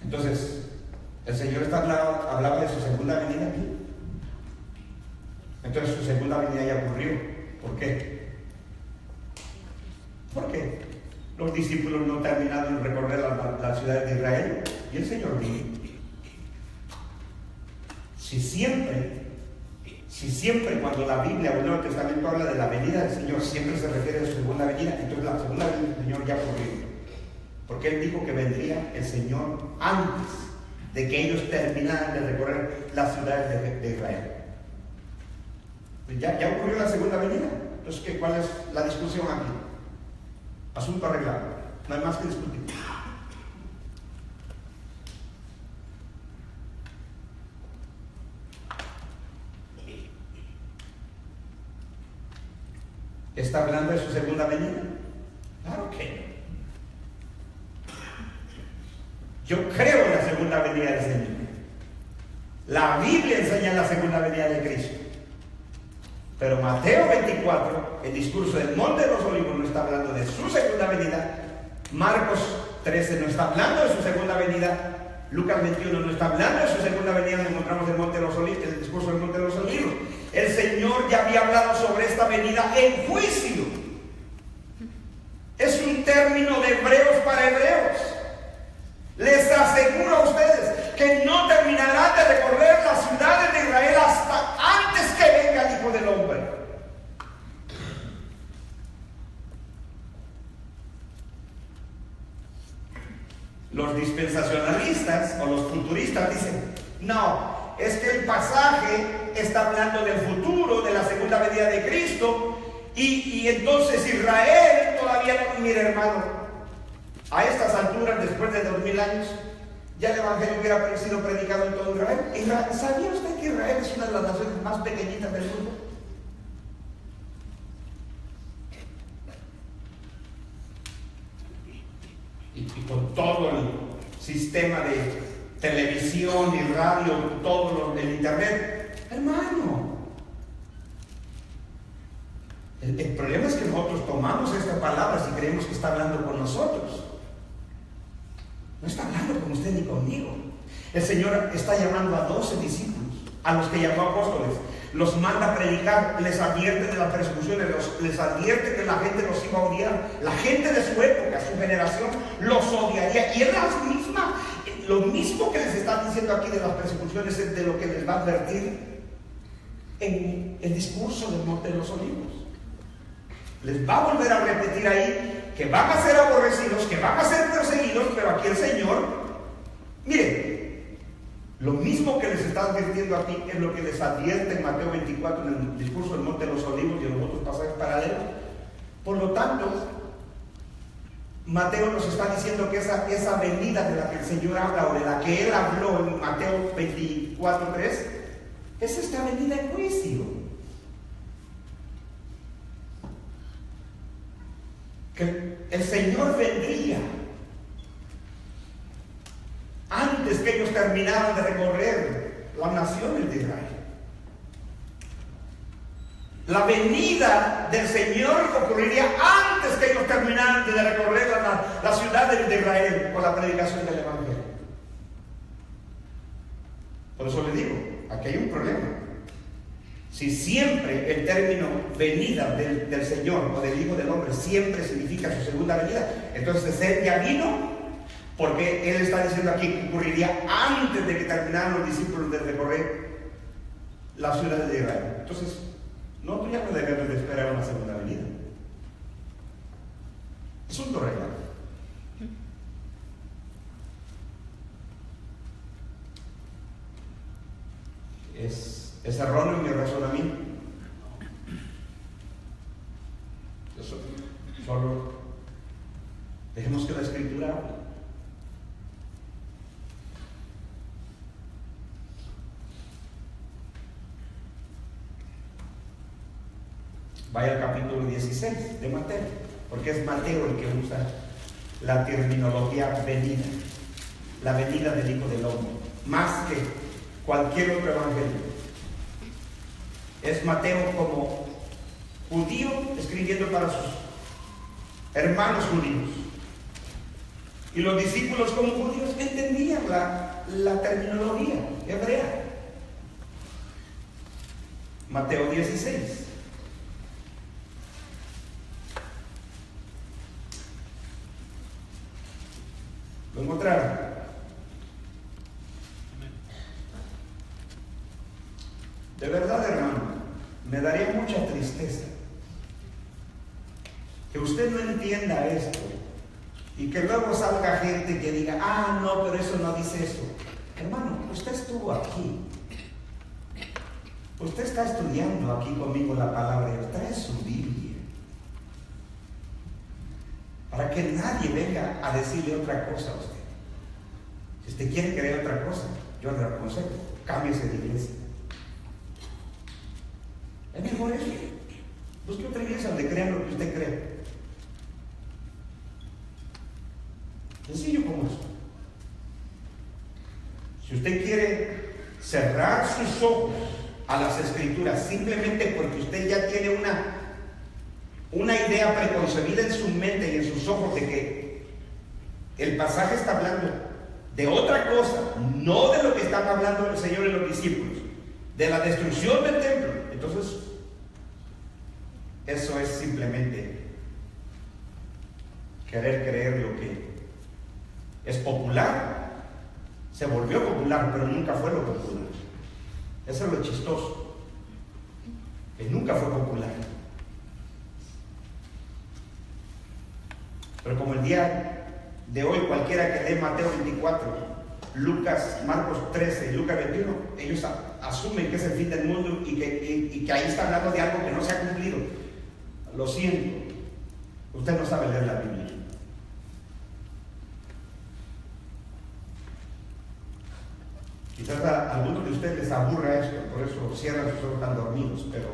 Entonces, el Señor hablaba de su segunda venida aquí. Entonces su segunda venida ya ocurrió. ¿Por qué? Porque los discípulos no terminaron de recorrer las ciudades de Israel. Y el Señor dijo, si siempre cuando la Biblia o el Nuevo Testamento habla de la venida del Señor, siempre se refiere a su segunda venida, entonces la segunda venida del Señor ya ocurrió. Porque Él dijo que vendría el Señor antes de que ellos terminaran de recorrer las ciudades de Israel. Ya ocurrió la segunda venida. Entonces, ¿cuál es la discusión aquí? Asunto arreglado. No hay más que discutir. ¿Está hablando de su segunda venida? Claro que no. Yo creo en la segunda venida del Señor. La Biblia enseña la segunda venida de Cristo. Pero Mateo 24, el discurso del Monte de los Olivos, no está hablando de su segunda venida. Marcos 13 no está hablando de su segunda venida. Lucas 21 no está hablando de su segunda venida. Nos encontramos el discurso del Monte de los Olivos. El Señor ya había hablado sobre esta venida en juicio. Es un término de hebreos para hebreos. Les aseguro a ustedes que no terminarán de recorrer las ciudades de Israel hasta antes que venga el Hijo del Hombre. Los dispensacionalistas o los futuristas dicen, no, es que el pasaje está hablando del futuro, de la segunda venida de Cristo, y entonces Israel todavía no. Mire, hermano, a estas alturas, después de 2000 años, ya el Evangelio hubiera sido predicado en todo Israel. ¿Sabía usted que Israel es una de las naciones más pequeñitas del mundo? Y con todo el sistema de televisión y radio, todo el internet, hermano. El problema es que nosotros tomamos esta palabra y creemos que está hablando con nosotros. No está hablando con usted ni conmigo. El Señor está llamando a 12 discípulos, a los que llamó apóstoles. Los manda a predicar, les advierte de las persecuciones, les advierte que la gente los iba a odiar. La gente de su época, su generación, los odiaría. Y es lo mismo que les están diciendo aquí de las persecuciones, es de lo que les va a advertir en el discurso del Monte de los Olivos. Les va a volver a repetir ahí que van a ser aborrecidos, que van a ser perseguidos, pero aquí el Señor, miren, lo mismo que les está advirtiendo aquí es lo que les advierte en Mateo 24 en el discurso del Monte de los Olivos y en los otros pasajes paralelos. Por lo tanto, Mateo nos está diciendo que esa venida de la que el Señor habla o de la que Él habló en Mateo 24:3 es esta venida en juicio. Que el Señor vendría antes que ellos terminaran de recorrer las naciones de Israel. La venida del Señor ocurriría antes que ellos terminaran de recorrer la ciudad de Israel con la predicación del Evangelio. Por eso les digo, aquí hay un problema. Si siempre el término venida del Señor o del Hijo del Hombre siempre significa su segunda venida, entonces Él ya vino, porque Él está diciendo aquí que ocurriría antes de que terminaran los discípulos de recorrer la ciudad de Israel. Entonces, nosotros ya no debemos de esperar una segunda venida. Asunto real. ¿Es erróneo mi razonamiento? Solo dejemos que la Escritura hable. Vaya al capítulo 16 de Mateo, porque es Mateo el que usa la terminología venida, la venida del Hijo del Hombre, más que cualquier otro evangelio. Es Mateo como judío escribiendo para sus hermanos judíos, y los discípulos como judíos entendían la terminología hebrea. Mateo 16. ¿Lo encontraron? De verdad, hermano, me daría mucha tristeza que usted no entienda esto y que luego salga gente que diga, ah, no, pero eso no dice eso. Hermano, usted estuvo aquí. Usted está estudiando aquí conmigo la palabra de Dios. Trae su Biblia. Para que nadie venga a decirle otra cosa a usted. Si usted quiere creer otra cosa, yo le aconsejo, cámbiese de iglesia. Es mejor eso. Busque otra iglesia donde crean lo que usted cree. Sencillo como eso. Si usted quiere cerrar sus ojos a las Escrituras simplemente porque usted ya tiene una idea preconcebida en su mente y en sus ojos de que el pasaje está hablando de otra cosa, no de lo que están hablando el Señor y los discípulos, de la destrucción del templo, entonces eso es simplemente querer creer lo que es popular. Se volvió popular, pero nunca fue lo popular. Eso es lo chistoso, que nunca fue popular. Pero como el día de hoy cualquiera que lee Mateo 24, Lucas, Marcos 13 y Lucas 21, ellos asumen que es el fin del mundo y que ahí está hablando de algo que no se ha cumplido. Lo siento, usted no sabe leer la Biblia. Quizás a algunos de ustedes les aburra esto, por eso cierran sus ojos tan dormidos, pero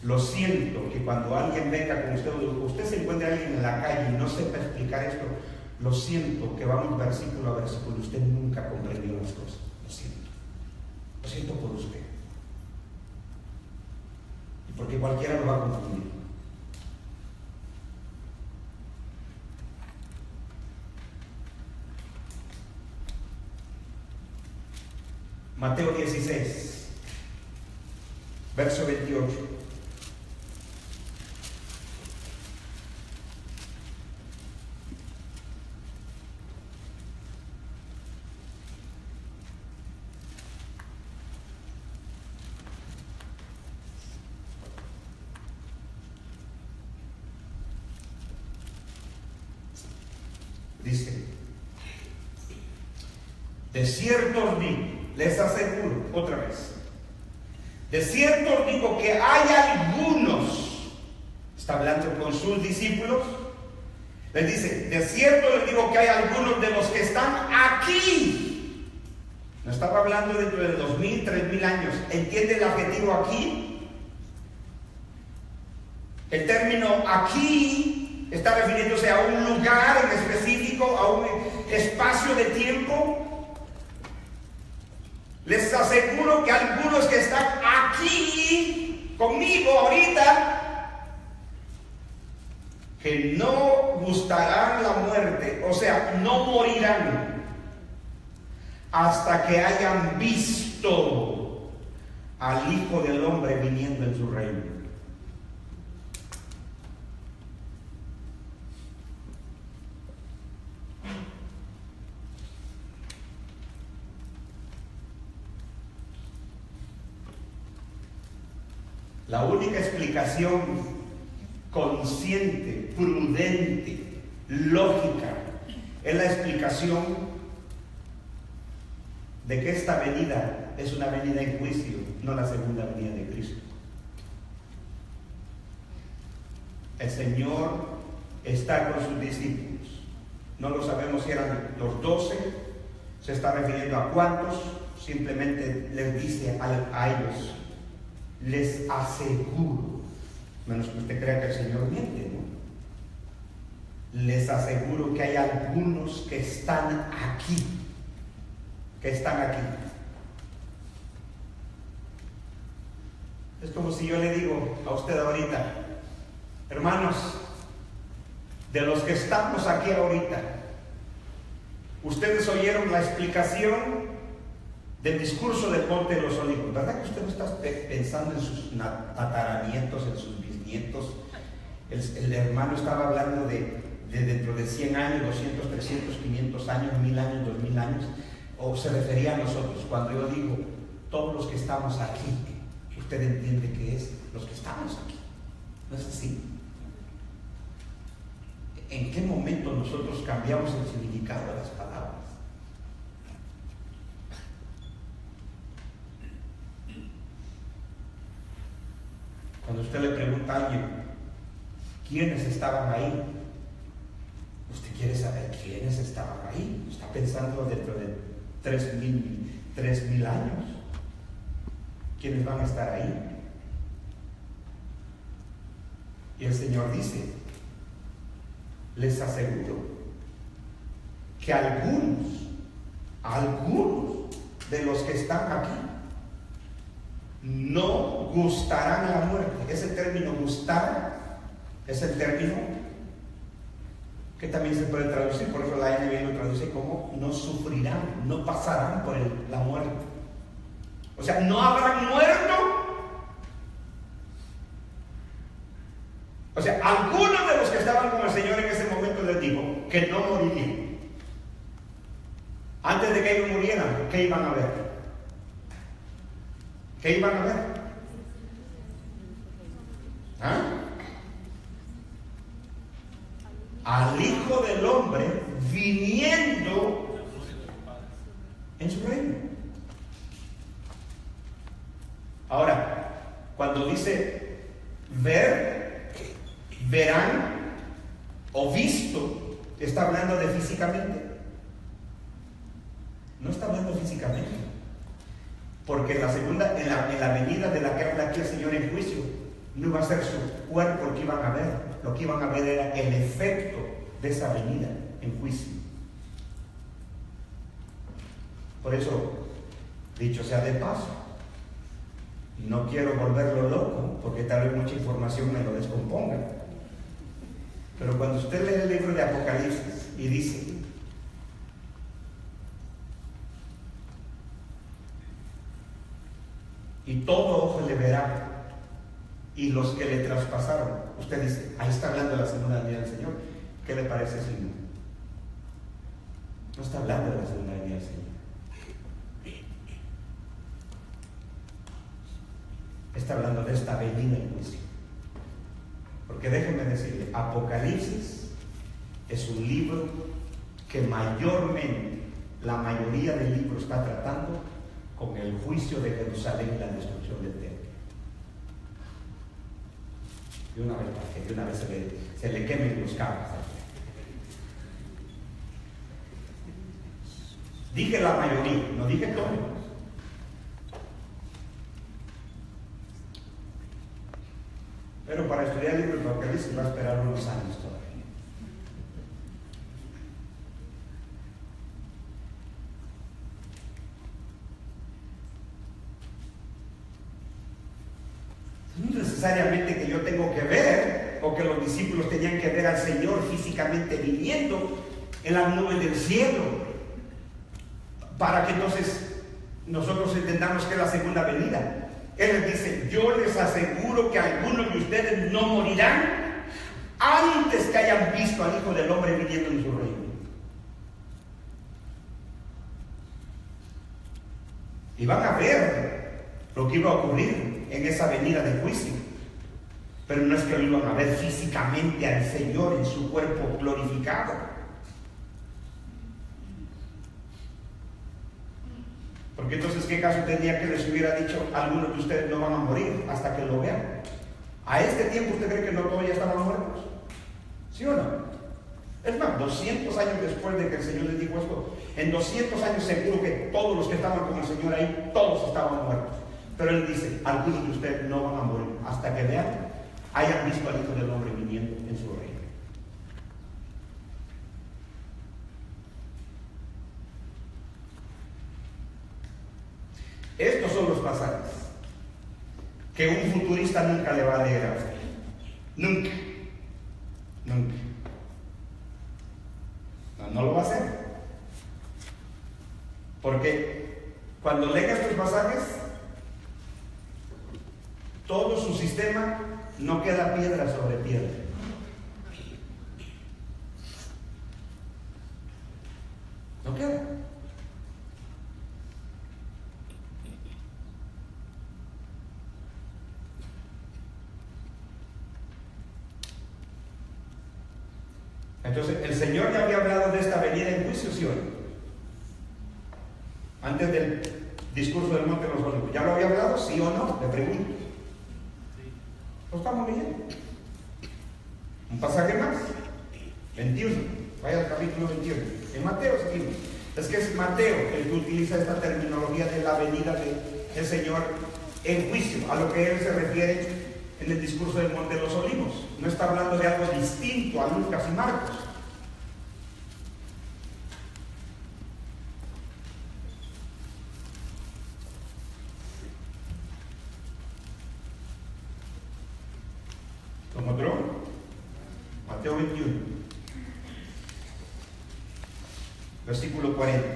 lo siento que cuando alguien venga con usted se encuentre a alguien en la calle y no sepa explicar esto, lo siento que vamos versículo a versículo, usted nunca comprendió las cosas, lo siento por usted, y porque cualquiera lo va a confundir. Mateo 16, verso 28. De cierto os digo, les aseguro otra vez, de cierto os digo que hay algunos, está hablando con sus discípulos, les dice, de cierto les digo que hay algunos de los que están aquí. No estaba hablando dentro de 2000, 3000 años. ¿Entiende el adjetivo aquí? El término aquí está refiriéndose a un lugar en específico, a un espacio de tiempo. Les aseguro que algunos que están aquí conmigo ahorita, que no gustarán la muerte, o sea, no morirán hasta que hayan visto al Hijo del Hombre viniendo en su reino. La única explicación consciente, prudente, lógica, es la explicación de que esta venida es una venida en juicio, no la segunda venida de Cristo. El Señor está con sus discípulos. No lo sabemos si eran los 12, se está refiriendo a cuántos, simplemente les dice a ellos, les aseguro, menos que usted crea que el Señor miente, ¿no? Les aseguro que hay algunos que están aquí, Es como si yo le digo a usted ahorita, hermanos, de los que estamos aquí ahorita, ustedes oyeron la explicación del discurso del Monte de los Olivos. ¿Verdad que usted no está pensando en sus tataranietos, en sus bisnietos? El hermano estaba hablando de dentro de 100 años, 200, 300, 500 años, 1000 años, 2000 años. O se refería a nosotros. Cuando yo digo, todos los que estamos aquí, usted entiende que es los que estamos aquí. ¿No es así? ¿En qué momento nosotros cambiamos el significado de las palabras? Cuando usted le pregunta a alguien, ¿quiénes estaban ahí? Usted quiere saber quiénes estaban ahí. Está pensando dentro de 3000 años. ¿Quiénes van a estar ahí? Y el Señor dice, les aseguro que algunos de los que están aquí no gustarán la muerte. Ese término gustar es el término que también se puede traducir, por eso la NBI lo traduce como no sufrirán, no pasarán por la muerte. O sea, no habrán muerto. O sea, algunos de los que estaban con el Señor en ese momento les dijo que no morirían. Antes de que ellos murieran, ¿qué iban a ver? ¿Qué iban a ver? ¿Ah? Al Hijo del Hombre viniendo en su reino. Ahora, cuando dice ver, verán o visto, ¿está hablando de físicamente? No está hablando físicamente. Porque en la venida de la que habla aquí el Señor en juicio, no iba a ser su cuerpo el que iban a ver. Lo que iban a ver era el efecto de esa venida en juicio. Por eso, dicho sea de paso, no quiero volverlo loco, porque tal vez mucha información me lo descomponga. Pero cuando usted lee el libro de Apocalipsis y dice, y todo ojo le verá, y los que le traspasaron, usted dice, ahí está hablando de la segunda venida del Señor. ¿Qué le parece, Señor? No está hablando de la segunda venida del Señor. Está hablando de esta venida en juicio. Porque déjenme decirle, Apocalipsis es un libro que mayormente la mayoría del libro está tratando con el juicio de Jerusalén y la destrucción del templo. De una vez, para que de una vez se le quemen los cabos. Dije la mayoría, no dije todo. Pero para estudiar el libro de Apocalipsis va a esperar unos años todavía. No necesariamente que yo tengo que ver, o que los discípulos tenían que ver al Señor físicamente viniendo en las nubes del cielo, para que entonces nosotros entendamos que es la segunda venida. Él les dice: yo les aseguro que algunos de ustedes no morirán antes que hayan visto al Hijo del Hombre viniendo en su reino. Y van a ver lo que iba a ocurrir en esa venida de juicio. Pero no es que lo iban a ver físicamente al Señor en su cuerpo glorificado. Porque entonces, ¿qué caso tendría que les hubiera dicho: algunos de ustedes no van a morir hasta que lo vean? A este tiempo, ¿usted cree que no todos ya estaban muertos? ¿Sí o no? Es más, 200 años después de que el Señor les dijo esto, en 200 años seguro que todos los que estaban con el Señor ahí, todos estaban muertos. Pero Él dice: algunos de ustedes no van a morir hasta que vean, hayan visto al Hijo del Hombre viniendo en su reino. Estos son los pasajes que un futurista nunca le va a leer a usted. Nunca. Nunca. No lo va a hacer. Porque cuando leen estos pasajes, todo su sistema no queda piedra sobre piedra. No queda. Entonces, el Señor ya había hablado de esta venida en juicio, ¿sí o no? Antes del discurso del Monte de los Olivos. ¿Ya lo había hablado? ¿Sí o no? Le pregunto. ¿Lo estamos leyendo? Un pasaje más. 21. Vaya al capítulo 21. En Mateo seguimos. Es que es Mateo el que utiliza esta terminología de la venida del Señor en juicio, a lo que Él se refiere en el discurso del Monte de los Olivos. No está hablando de algo distinto a Lucas y Marcos. ¿Lo encontró? Mateo 21, versículo 40.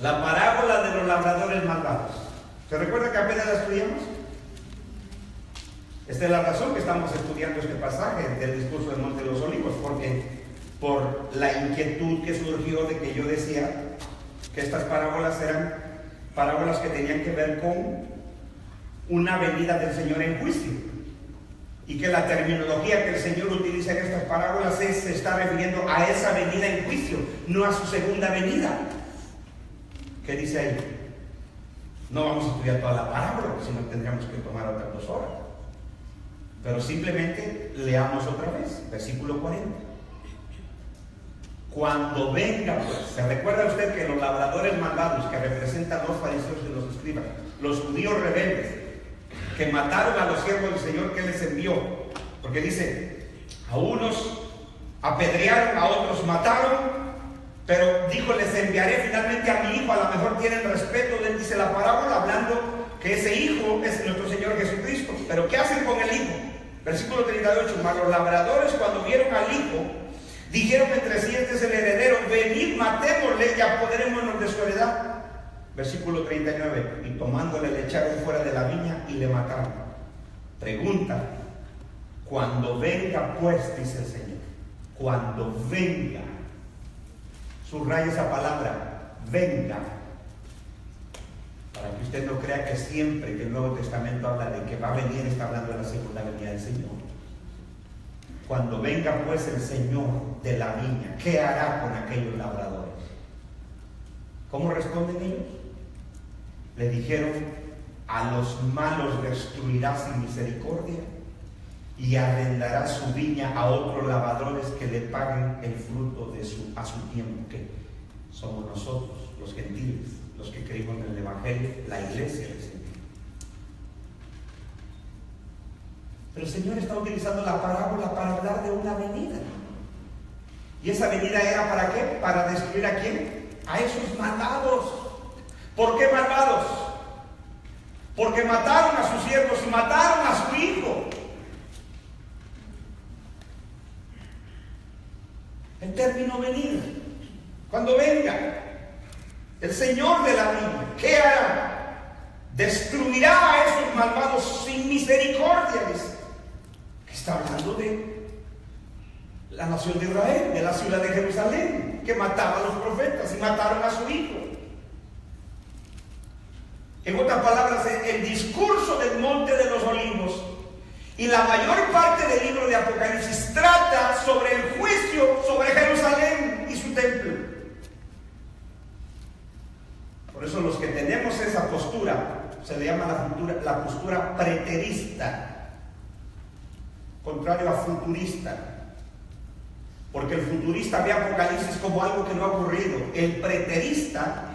La parábola de los labradores malvados. ¿Se recuerda que apenas la estudiamos? Esta es la razón que estamos estudiando este pasaje del discurso del Monte de los Olivos, porque por la inquietud que surgió de que yo decía que estas parábolas eran parábolas que tenían que ver con una venida del Señor en juicio, y que la terminología que el Señor utiliza en estas parábolas se está refiriendo a esa venida en juicio, no a su segunda venida. ¿Qué dice ahí? No vamos a estudiar toda la parábola, si no tendríamos que tomar otras 2 horas. Pero simplemente leamos otra vez, versículo 40. Cuando venga, pues, ¿se recuerda usted que los labradores malvados, que representan los fariseos y los escribas, los judíos rebeldes, que mataron a los siervos del Señor que les envió? Porque dice, a unos apedrearon, a otros mataron, pero dijo: les enviaré finalmente a mi hijo. A lo mejor tienen respeto de él, dice la parábola, hablando que ese hijo es nuestro Señor Jesucristo. Pero ¿qué hacen con el hijo? Versículo 38. Mas los labradores, cuando vieron al hijo, dijeron entre sí: este es el heredero, venid, matémosle y apoderémonos de su heredad. Versículo 39. Y tomándole le echaron fuera de la viña y le mataron. Pregunta: cuando venga, pues, dice el Señor, cuando venga, subraya esa palabra, venga, para que usted no crea que siempre que el Nuevo Testamento habla de que va a venir, está hablando de la segunda venida del Señor. Cuando venga pues el Señor de la viña, ¿qué hará con aquellos labradores? ¿Cómo responden ellos? Le dijeron: a los malos destruirá sin misericordia y arrendará su viña a otros labradores que le paguen el fruto a su tiempo. Que somos nosotros, los gentiles, los que creímos en el Evangelio, la iglesia del Señor. Pero el Señor está utilizando la parábola para hablar de una venida. ¿Y esa venida era para qué? ¿Para destruir a quién? A esos malvados. ¿Por qué malvados? Porque mataron a sus siervos y mataron a su hijo. El término venir. Cuando venga el Señor de la viña, ¿qué hará? Destruirá a esos malvados sin misericordia, dice. Está hablando de la nación de Israel, de la ciudad de Jerusalén, que mataba a los profetas y mataron a su hijo. En otras palabras, el discurso del Monte de los Olivos y la mayor parte del libro de Apocalipsis trata sobre el juicio sobre Jerusalén y su templo. Por eso los que tenemos esa postura, se le llama la postura preterista, contrario a futurista, porque el futurista ve Apocalipsis como algo que no ha ocurrido. El preterista,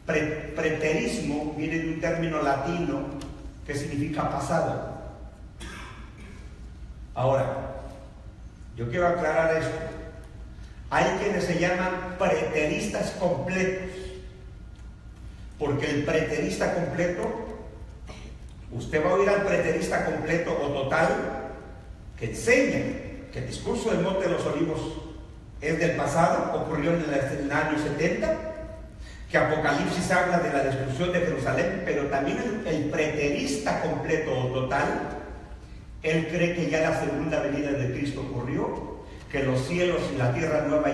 preterismo, viene de un término latino que significa pasado. Ahora, yo quiero aclarar esto. Hay quienes se llaman preteristas completos, porque el preterista completo, usted va a oír al preterista completo o total que enseña que el discurso del Monte de los Olivos es del pasado, ocurrió en el año 70, que Apocalipsis habla de la destrucción de Jerusalén, pero también el preterista completo o total, él cree que ya la segunda venida de Cristo ocurrió, que los cielos y la tierra nueva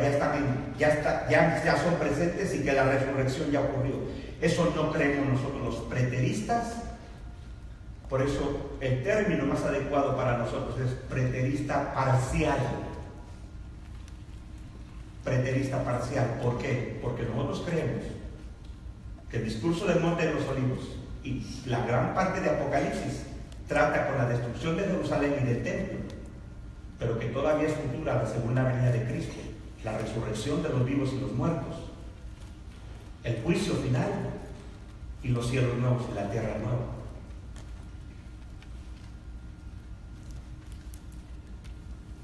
ya son presentes y que la resurrección ya ocurrió. Eso no creemos nosotros los preteristas. Por eso el término más adecuado para nosotros es preterista parcial. Preterista parcial. ¿Por qué? Porque nosotros creemos que el discurso del Monte de los Olivos y la gran parte de Apocalipsis trata con la destrucción de Jerusalén y del templo, pero que todavía es futura la segunda venida de Cristo, la resurrección de los vivos y los muertos, el juicio final y los cielos nuevos y la tierra nueva.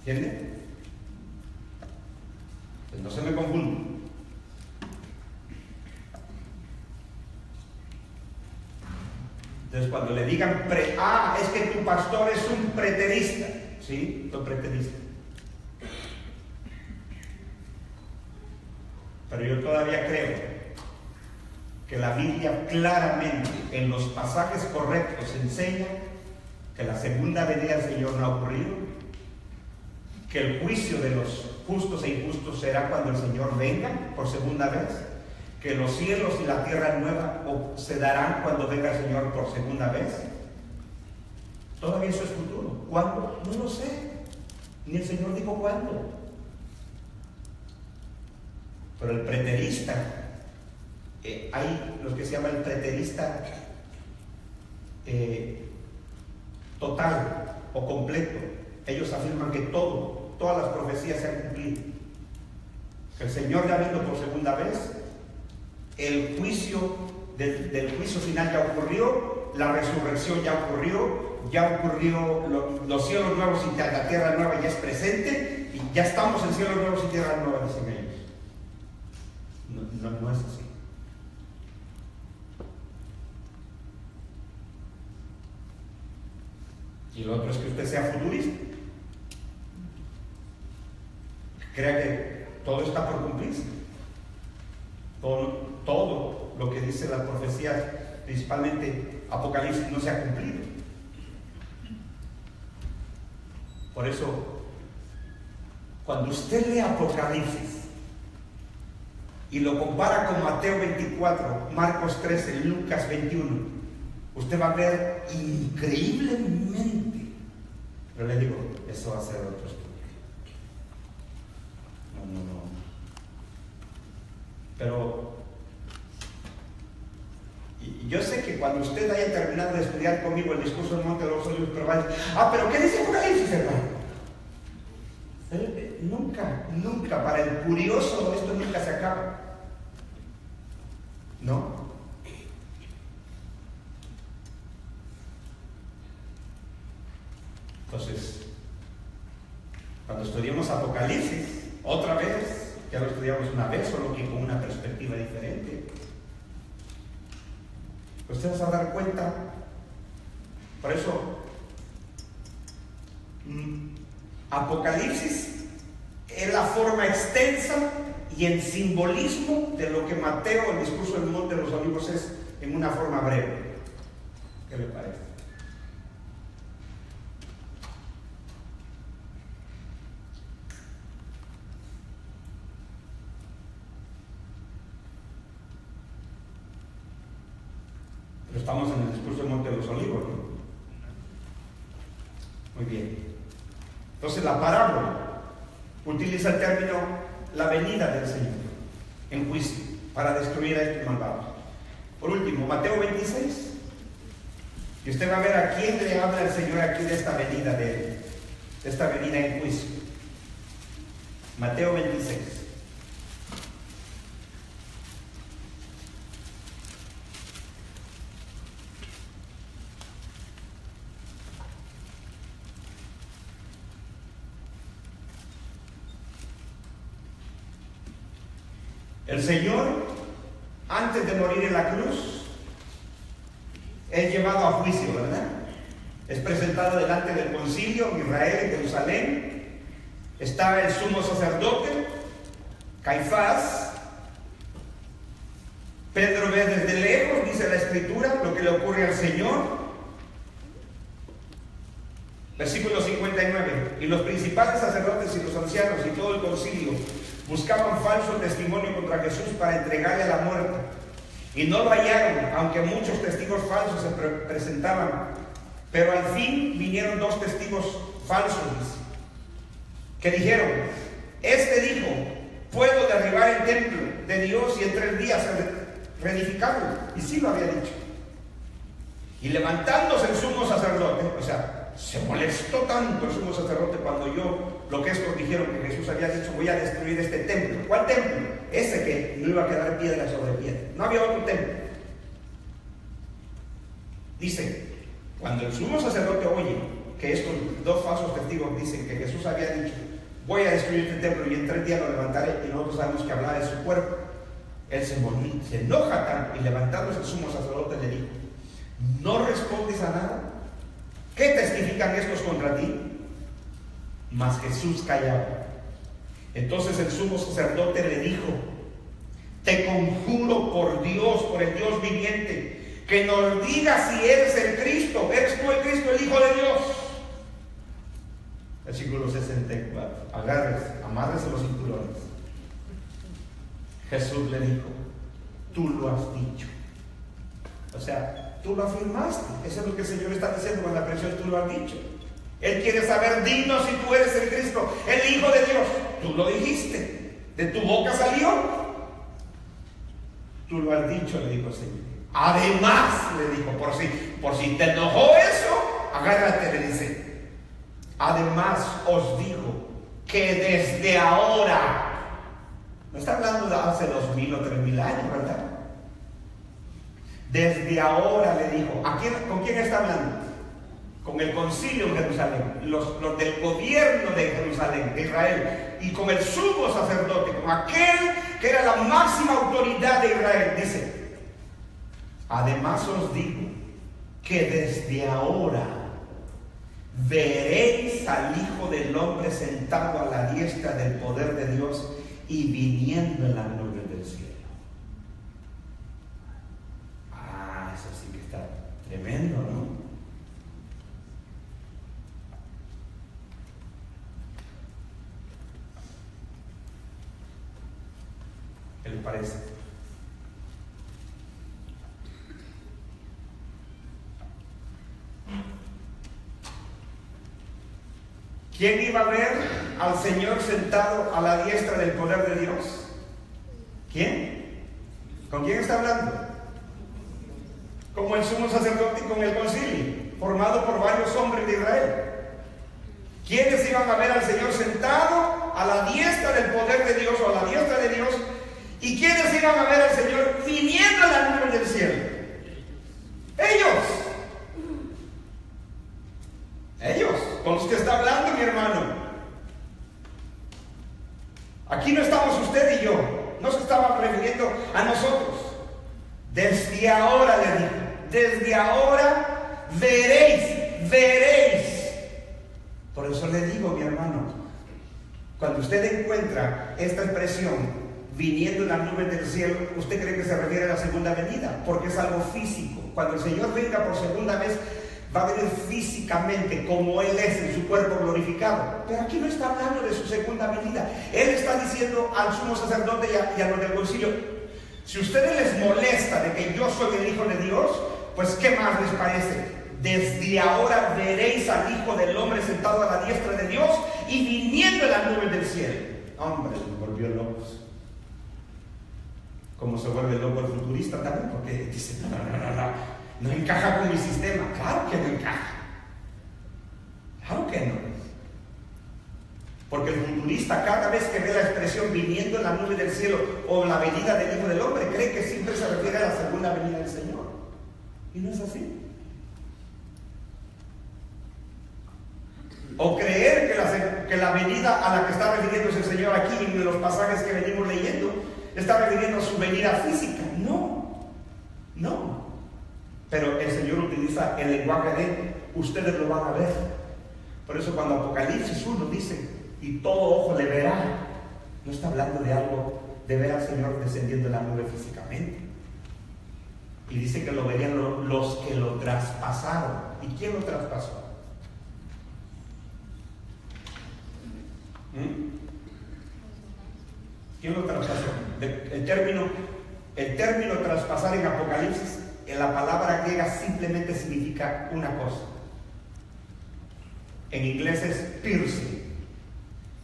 ¿Entiende? Pues no se me confunda. Entonces cuando le digan, es que tu pastor es un preterista. Sí, soy preterista. Pero yo todavía creo que la Biblia claramente, en los pasajes correctos, enseña que la segunda venida del Señor no ha ocurrido, que el juicio de los justos e injustos será cuando el Señor venga por segunda vez, que los cielos y la tierra nueva se darán cuando venga el Señor por segunda vez. Todavía eso es futuro. ¿Cuándo? No lo sé. Ni el Señor dijo cuándo. Pero el preterista, hay los que se llama el preterista total o completo. Ellos afirman que todas las profecías se han cumplido, que el Señor ya vino por segunda vez, el juicio del juicio final ya ocurrió, la resurrección ya ocurrió, los cielos nuevos y la tierra nueva ya es presente, y ya estamos en cielos nuevos y tierra nueva, dicen ellos. No es así. Y lo otro es que usted sea futurista, crea que todo está por cumplirse. Todo lo que dice las profecías, principalmente Apocalipsis, no se ha cumplido. Por eso, cuando usted lee Apocalipsis y lo compara con Mateo 24, Marcos 13, Lucas 21, usted va a ver increíblemente, pero le digo, eso va a ser otro estudio. No. Pero yo sé que cuando usted haya terminado de estudiar conmigo el discurso del Monte de los Olivos, pero va a decir, pero ¿qué dice Apocalipsis, hermano? Nunca, para el curioso esto nunca se acaba. ¿No? Entonces, cuando estudiamos Apocalipsis, otra vez, ya lo estudiamos una vez, solo que con una perspectiva diferente, usted se va a dar cuenta. Por eso, Apocalipsis es la forma extensa y en simbolismo de lo que Mateo, el discurso del Monte de los Olivos, es en una forma breve. ¿Qué le parece? Pero estamos en el discurso del Monte de los Olivos, ¿no? Muy bien. Entonces la parábola utiliza el término la venida del Señor en juicio para destruir a estos malvados. Por último, Mateo 26. Y usted va a ver a quién le habla el Señor aquí de esta venida en juicio. Mateo 26. El Señor, antes de morir en la cruz, es llevado a juicio, ¿verdad? Es presentado delante del concilio en Israel, en Jerusalén. Estaba el sumo sacerdote, Caifás. Pedro ve desde lejos, dice la Escritura, lo que le ocurre al Señor. Versículo 59. Y los principales sacerdotes y los ancianos y todo el concilio buscaban falso testimonio contra Jesús para entregarle a la muerte. Y no lo hallaron, aunque muchos testigos falsos se presentaban. Pero al fin vinieron 2 testigos falsos, que dijeron: este dijo, puedo derribar el templo de Dios y en 3 días reedificarlo. Y sí lo había dicho. Y levantándose el sumo sacerdote, o sea, se molestó tanto el sumo sacerdote cuando oyó lo que estos dijeron, que Jesús había dicho: voy a destruir este templo. ¿Cuál templo? Ese que no iba a quedar piedra sobre piedra. No había otro templo. Dice, cuando el sumo sacerdote oye que estos 2 falsos testigos dicen que Jesús había dicho: voy a destruir este templo y en 3 días lo levantaré, y nosotros sabemos que hablaba de su cuerpo, él se enoja tanto, y levantándose el sumo sacerdote le dijo: ¿no respondes a nada? ¿Qué testifican estos contra ti? Mas Jesús callaba. Entonces el sumo sacerdote le dijo: te conjuro por Dios, por el Dios viviente, que nos digas si eres el Cristo. ¿Eres tú el Cristo, el Hijo de Dios? Versículo 64. Amárrese los cinturones. Jesús le dijo: tú lo has dicho. O sea, tú lo afirmaste. Eso es lo que el Señor está diciendo con la expresión tú lo has dicho. Él quiere saber, dinos si tú eres el Cristo, el Hijo de Dios. Tú lo dijiste, de tu boca salió. Tú lo has dicho, le dijo el Señor. Además, le dijo, por si te enojó eso, agárrate, le dice. Además os digo que desde ahora, no está hablando de hace 2000 o 3000 años, ¿verdad? Desde ahora le dijo. ¿Con quién está hablando? Con el concilio en Jerusalén, los del gobierno de Jerusalén, de Israel, y con el sumo sacerdote, con aquel que era la máxima autoridad de Israel. Dice: además os digo que desde ahora veréis al Hijo del Hombre sentado a la diestra del poder de Dios y viniendo en la gloria del cielo. Eso sí que está tremendo, ¿no? ¿Qué les parece? ¿Quién iba a ver al Señor sentado a la diestra del poder de Dios? ¿Quién? ¿Con quién está hablando? Como el sumo sacerdote con el concilio, formado por varios hombres de Israel. ¿Quiénes iban a ver al Señor sentado a la diestra del poder de Dios o a la diestra de Dios? ¿Y quiénes iban a ver al Señor viniendo a la nube del cielo? Ellos. Ellos, con los que está hablando mi hermano. Aquí no estamos usted y yo, no se estaba refiriendo a nosotros. Desde ahora le digo, desde ahora veréis. Por eso le digo, mi hermano, cuando usted encuentra esta expresión, viniendo en las nubes del cielo, usted cree que se refiere a la segunda venida, porque es algo físico. Cuando el Señor venga por segunda vez, va a venir físicamente como Él es en su cuerpo glorificado. Pero aquí no está hablando de su segunda venida. Él está diciendo al sumo sacerdote y a los del concilio: si a ustedes les molesta de que yo soy el Hijo de Dios, pues ¿qué más les parece? Desde ahora veréis al Hijo del Hombre sentado a la diestra de Dios y viniendo en las nubes del cielo. Hombre, me volvió locos. Como se vuelve loco el futurista también, porque dice: no encaja con mi sistema. Claro que no encaja. Claro que no. Porque el futurista, cada vez que ve la expresión viniendo en la nube del cielo o la venida del Hijo del Hombre, cree que siempre se refiere a la segunda venida del Señor. Y no es así. O creer que la venida a la que está refiriéndose el Señor aquí en los pasajes que venimos leyendo está refiriendo a su venida física. No. Pero el Señor utiliza el lenguaje de ustedes lo van a ver. Por eso cuando Apocalipsis 1 dice: y todo ojo le verá, no está hablando de algo de ver al Señor descendiendo en la nube físicamente. Y dice que lo verían los que lo traspasaron. ¿Y quién lo traspasó? ¿Quién lo traspasó? El término traspasar en Apocalipsis, en la palabra griega, simplemente significa una cosa. En inglés es piercing.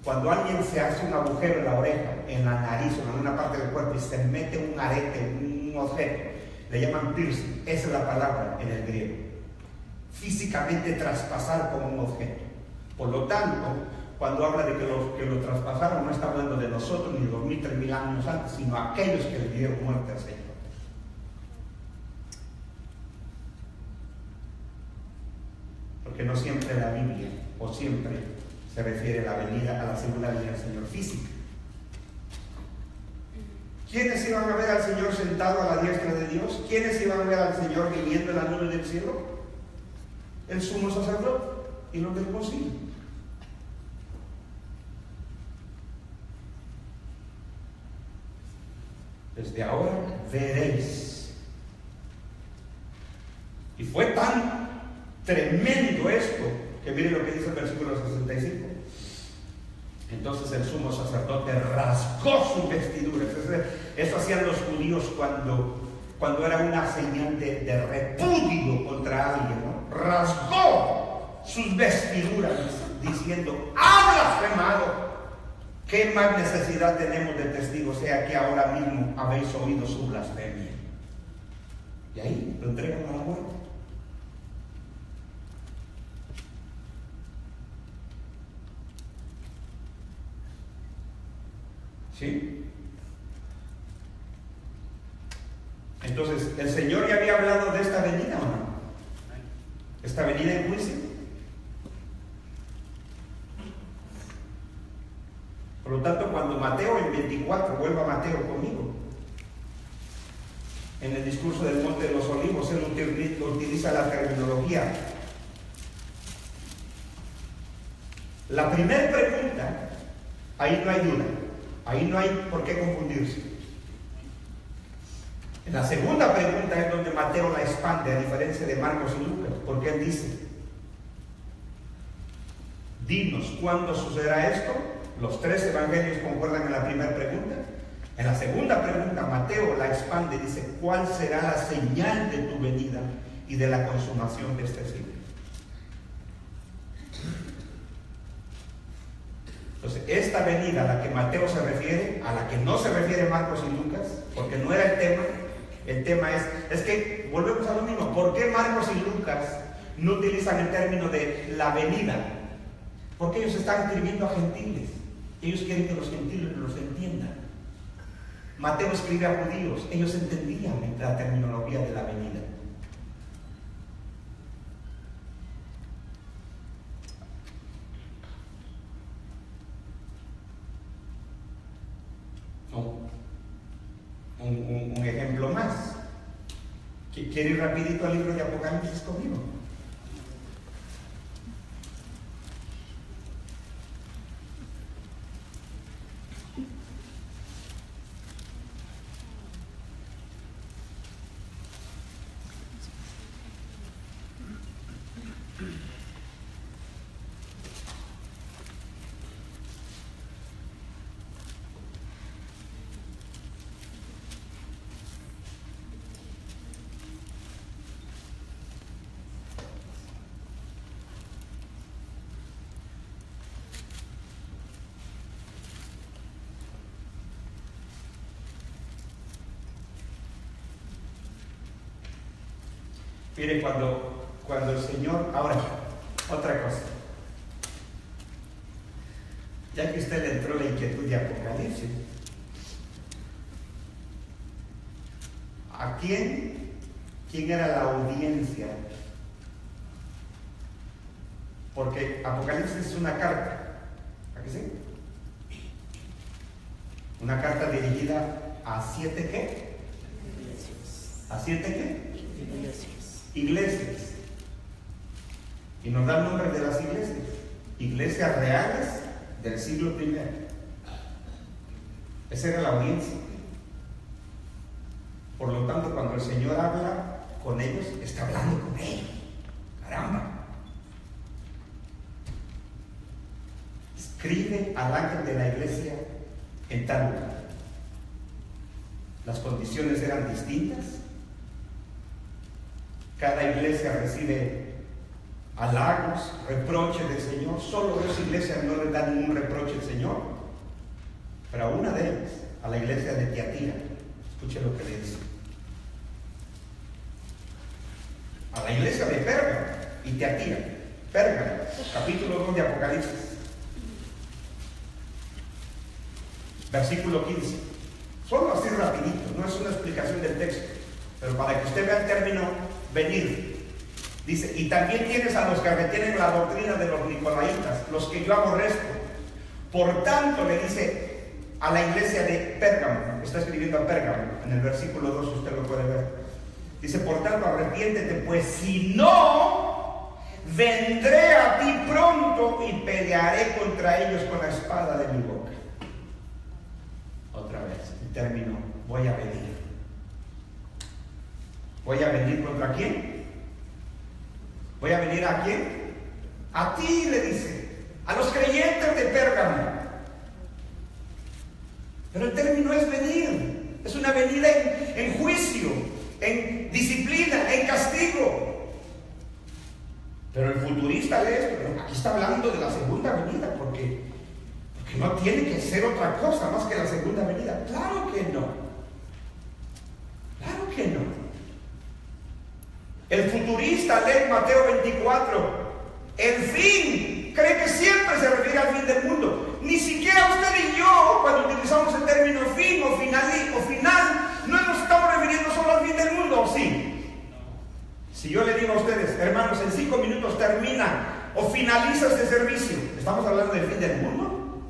Cuando alguien se hace un agujero en la oreja, en la nariz o en alguna parte del cuerpo y se mete un arete, un objeto, le llaman piercing. Esa es la palabra en el griego. Físicamente traspasar como un objeto. Por lo tanto, cuando habla de que lo traspasaron, no está hablando de nosotros ni de 2000, 3000 años antes, sino aquellos que le dieron muerte al Señor. Porque no siempre la Biblia, o siempre, se refiere a la segunda venida del Señor física. ¿Quiénes iban a ver al Señor sentado a la diestra de Dios? ¿Quiénes iban a ver al Señor viniendo en la nube del cielo? El sumo sacerdote y los del concilio. Desde ahora veréis. Y fue tan tremendo esto que miren lo que dice el versículo 65. Entonces el sumo sacerdote rasgó sus vestiduras. Eso hacían los judíos cuando era una señal de repudio contra alguien, ¿no? Rasgó sus vestiduras diciendo: ¡ha blasfemado! ¿Qué más necesidad tenemos de testigos? Sea que ahora mismo habéis oído su blasfemia. Y ahí lo entregan a la muerte. ¿Sí? Entonces, ¿el Señor ya había hablado de esta venida o no? ¿Esta venida en juicio? Por lo tanto, cuando Mateo en 24, vuelva Mateo conmigo, en el discurso del Monte de los Olivos, él utiliza la terminología. La primera pregunta, ahí no hay duda, ahí no hay por qué confundirse. En la segunda pregunta es donde Mateo la expande, a diferencia de Marcos y Lucas, porque él dice: dinos cuándo sucederá esto. Los tres evangelios concuerdan en la primera pregunta. En la segunda pregunta, Mateo la expande y dice: ¿cuál será la señal de tu venida y de la consumación de este siglo? esta venida a la que Mateo se refiere, a la que no se refiere Marcos y Lucas, porque no era el tema es que volvemos a lo mismo. ¿Por qué Marcos y Lucas no utilizan el término de la venida? Porque ellos están escribiendo a gentiles. Ellos quieren que los gentiles los entiendan. Mateo escribe a judíos. Ellos entendían la terminología de la venida. Un ejemplo más. ¿Quiere ir rapidito al libro de Apocalipsis conmigo? Mire, cuando el Señor... Ahora, otra cosa. Ya que usted le entró la inquietud de Apocalipsis, ¿a quién era la audiencia? Porque Apocalipsis es una carta. ¿A qué sí? Una carta dirigida a 7 ¿qué? ¿A 7 qué? Iglesias. Y nos da el nombre de las iglesias. Iglesias reales del siglo I. Esa era la audiencia. Por lo tanto, cuando el Señor habla con ellos, está hablando con ellos. Caramba. Escribe al ángel de la iglesia en tal lugar. Las condiciones eran distintas. Cada iglesia recibe halagos, reproches del Señor. Solo 2 iglesias no le dan ningún reproche al Señor, pero a una de ellas, a la iglesia de Tiatira, escuche lo que le dice. A la iglesia de Pérgamo y Tiatira. Pérgamo, capítulo 2 de Apocalipsis, versículo 15. Solo así rapidito, no es una explicación del texto, pero para que usted vea el término venir. Dice, y también tienes a los que retienen la doctrina de los nicolaitas, los que yo aborrezco. Por tanto, le dice a la iglesia de Pérgamo, está escribiendo a Pérgamo, en el versículo 2 usted lo puede ver. Dice, por tanto, arrepiéntete, pues si no, vendré a ti pronto y pelearé contra ellos con la espada de mi boca. Otra vez, el término, voy a venir. ¿Voy a venir contra quién? ¿Voy a venir a quién? A ti, le dice, a los creyentes de Pérgamo. Pero el término es venir. Es una venida en juicio, en disciplina, en castigo. Pero el futurista lee esto. Aquí está hablando de la segunda venida, porque no tiene que ser otra cosa más que la segunda venida. Claro que no. Claro que no. El futurista lee Mateo 24. El fin cree que siempre se refiere al fin del mundo. Ni siquiera usted y yo, cuando utilizamos el término fin o final, no nos estamos refiriendo solo al fin del mundo, ¿o sí? Si yo le digo a ustedes, hermanos, en 5 minutos termina o finaliza este servicio, ¿estamos hablando del fin del mundo?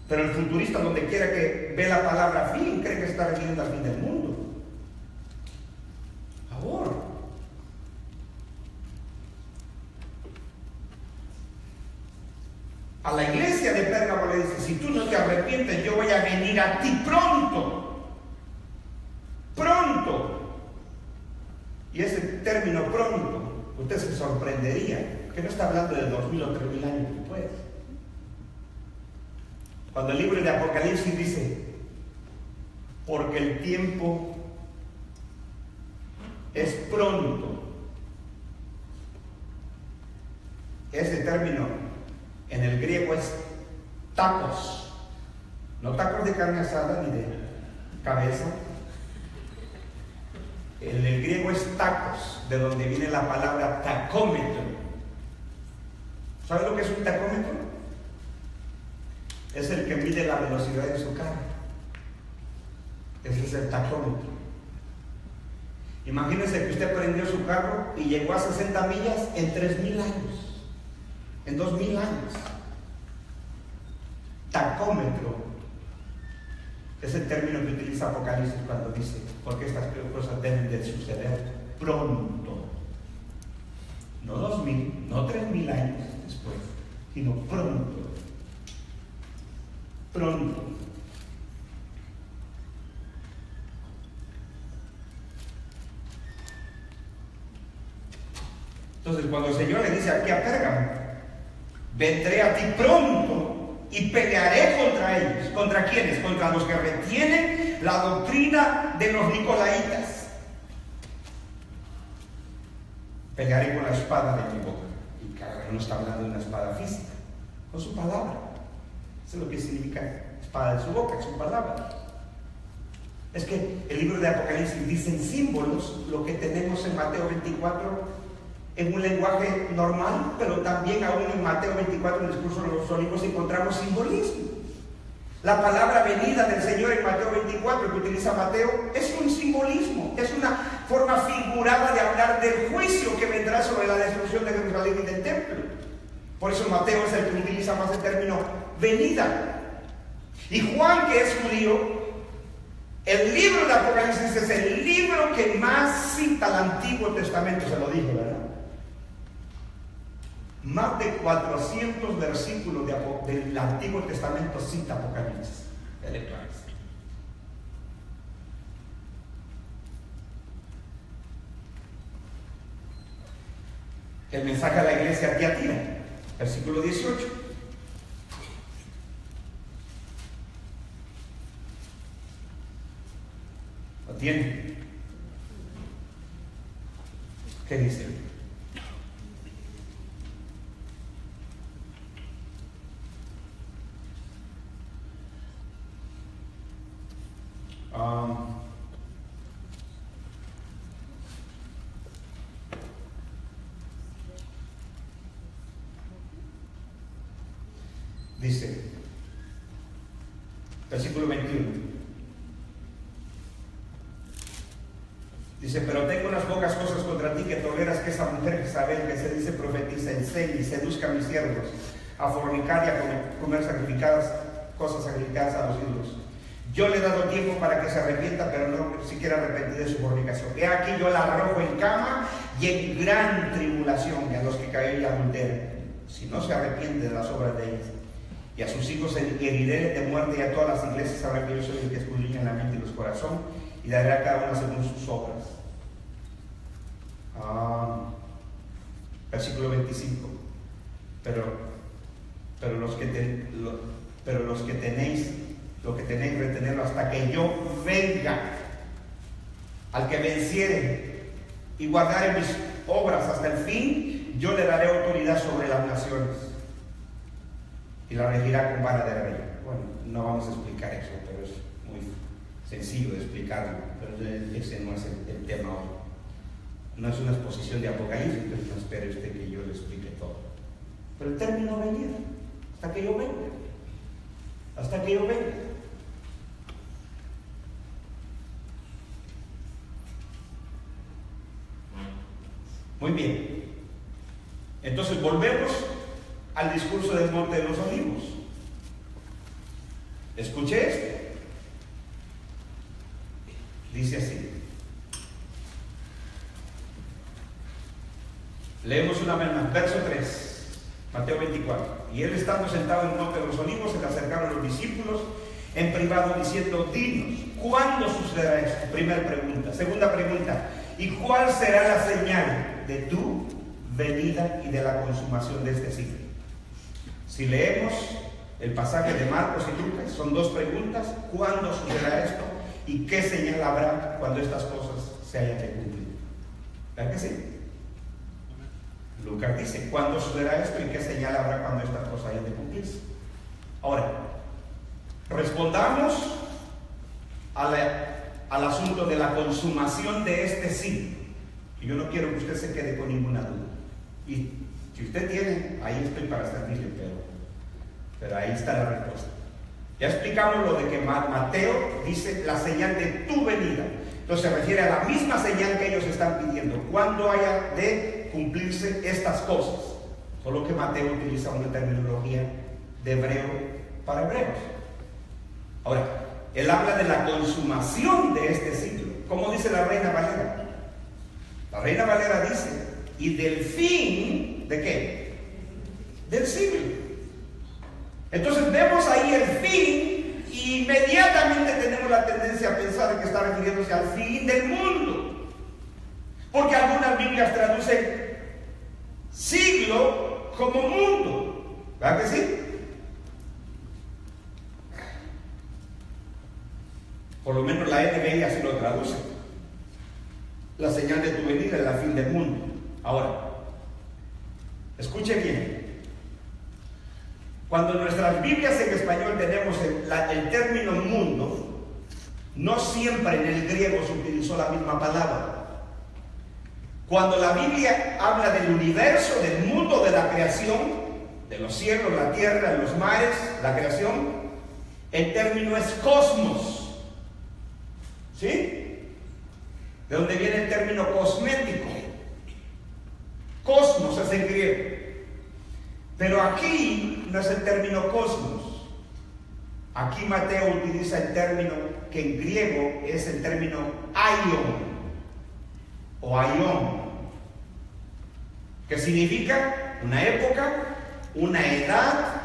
Pero el futurista, donde quiera que ve la palabra fin, cree que se está refiriendo al fin del mundo. Por favor. A la iglesia de Pérgamo le dice, si tú no te arrepientes, yo voy a venir a ti pronto. Pronto. Y ese término pronto, usted se sorprendería, que no está hablando de 2000 o 3000 años después. Cuando el libro de Apocalipsis dice, porque el tiempo es pronto. Ese término en el griego griego es tacos. No tacos de carne asada ni de cabeza. En el griego es tacos, de donde viene la palabra tacómetro. ¿Sabe lo que es un tacómetro? Es el que mide la velocidad de su carro. Ese es el tacómetro. Imagínense que usted prendió su carro y llegó a 60 millas en 3.000 años, en 2.000 años. Tacómetro es el término que utiliza Apocalipsis cuando dice, porque estas cosas deben de suceder pronto. No 2.000, no 3.000 años después, sino pronto. Pronto. Entonces, cuando el Señor le dice aquí a Pérgamo, vendré a ti pronto y pelearé contra ellos. ¿Contra quiénes? Contra los que retienen la doctrina de los nicolaitas. Pelearé con la espada de mi boca. Y claro, no está hablando de una espada física, con su palabra. Eso es lo que significa espada de su boca, su palabra. Es que el libro de Apocalipsis dice en símbolos lo que tenemos en Mateo 24 en un lenguaje normal, pero también aún en Mateo 24, en el discurso de los olivos, encontramos simbolismo. La palabra venida del Señor en Mateo 24 que utiliza Mateo es un simbolismo, es una forma figurada de hablar del juicio que vendrá sobre la destrucción de Jerusalén y del templo. Por eso Mateo es el que utiliza más el término venida. Y Juan, que es judío, el libro de Apocalipsis es el libro que más cita el Antiguo Testamento, se lo dije, ¿verdad? Más de 400 versículos del Antiguo Testamento cita Apocalipsis. El mensaje a la iglesia de Tiatira, versículo 18. ¿Lo tiene? ¿Qué dice? Dice, versículo 21. Dice, pero tengo unas pocas cosas contra ti, que toleras que esa mujer Jezabel, que se dice profetiza, enseñe y seduzca a mis siervos a fornicar y a comer cosas sacrificadas a los ídolos. Yo le he dado tiempo para que se arrepienta, pero no siquiera arrepentir de su fornicación. He aquí yo la arrojo en cama y en gran tribulación, y a los que caen y adulteran, si no se arrepiente de las obras de ellas. Y a sus hijos heriré de muerte, y a todas las iglesias sabrán que yo soy el que escudriña la mente y los corazones, y daré a cada una según sus obras. Versículo 25. Pero los que tenéis, retenerlo hasta que yo venga. Al que venciere y guardare mis obras hasta el fin, yo le daré autoridad sobre las naciones y la regirá con vara de rey. Bueno, no vamos a explicar eso, pero es muy sencillo de explicarlo, pero ese no es el tema hoy. No es una exposición de Apocalipsis, entonces no espere usted que yo le explique todo. Pero el término venida, hasta que yo venga. Hasta que yo venga. Muy bien. Entonces volvemos al discurso del Monte de los Olivos. Escuche esto. Dice así. Leemos una vez más, verso 3, Mateo 24. Y él, estando sentado en el Monte de los Olivos, se le acercaron los discípulos en privado diciendo, dinos, ¿cuándo sucederá esto? Primera pregunta. Segunda pregunta, ¿y cuál será la señal de tu venida y de la consumación de este siglo? Si leemos el pasaje de Marcos y Lucas, son dos preguntas: ¿cuándo sucederá esto? ¿Y qué señal habrá cuando estas cosas se hayan de cumplir? ¿Verdad que sí? Lucas dice, ¿cuándo sucederá esto y qué señal habrá cuando esta cosa haya de cumplirse? Ahora, respondamos al asunto de la consumación de este siglo. Y yo no quiero que usted se quede con ninguna duda. Y si usted tiene, ahí estoy para servirle, pero ahí está la respuesta. Ya explicamos lo de que Mateo dice la señal de tu venida. Entonces se refiere a la misma señal que ellos están pidiendo. ¿Cuándo haya de cumplirse estas cosas? Solo que Mateo utiliza una terminología de hebreo para hebreos. Ahora, él habla de la consumación de este siglo. ¿Cómo dice la Reina Valera? La Reina Valera dice, y del fin, ¿de qué? Del siglo. Entonces vemos ahí el fin y inmediatamente tenemos la tendencia a pensar que está refiriéndose al fin del mundo. Porque algunas Biblias traducen siglo como mundo. ¿Verdad que sí? Por lo menos la NBI así lo traduce. La señal de tu venida es el fin del mundo. Ahora, escuche bien. Cuando en nuestras Biblias en español tenemos el término mundo, no siempre en el griego se utilizó la misma palabra. Cuando la Biblia habla del universo, del mundo, de la creación, de los cielos, la tierra, los mares, la creación, el término es cosmos. ¿Sí? De donde viene el término cosmético. Cosmos es en griego. Pero aquí no es el término cosmos. Aquí Mateo utiliza el término que en griego es el término aion o aion, que significa una época, una edad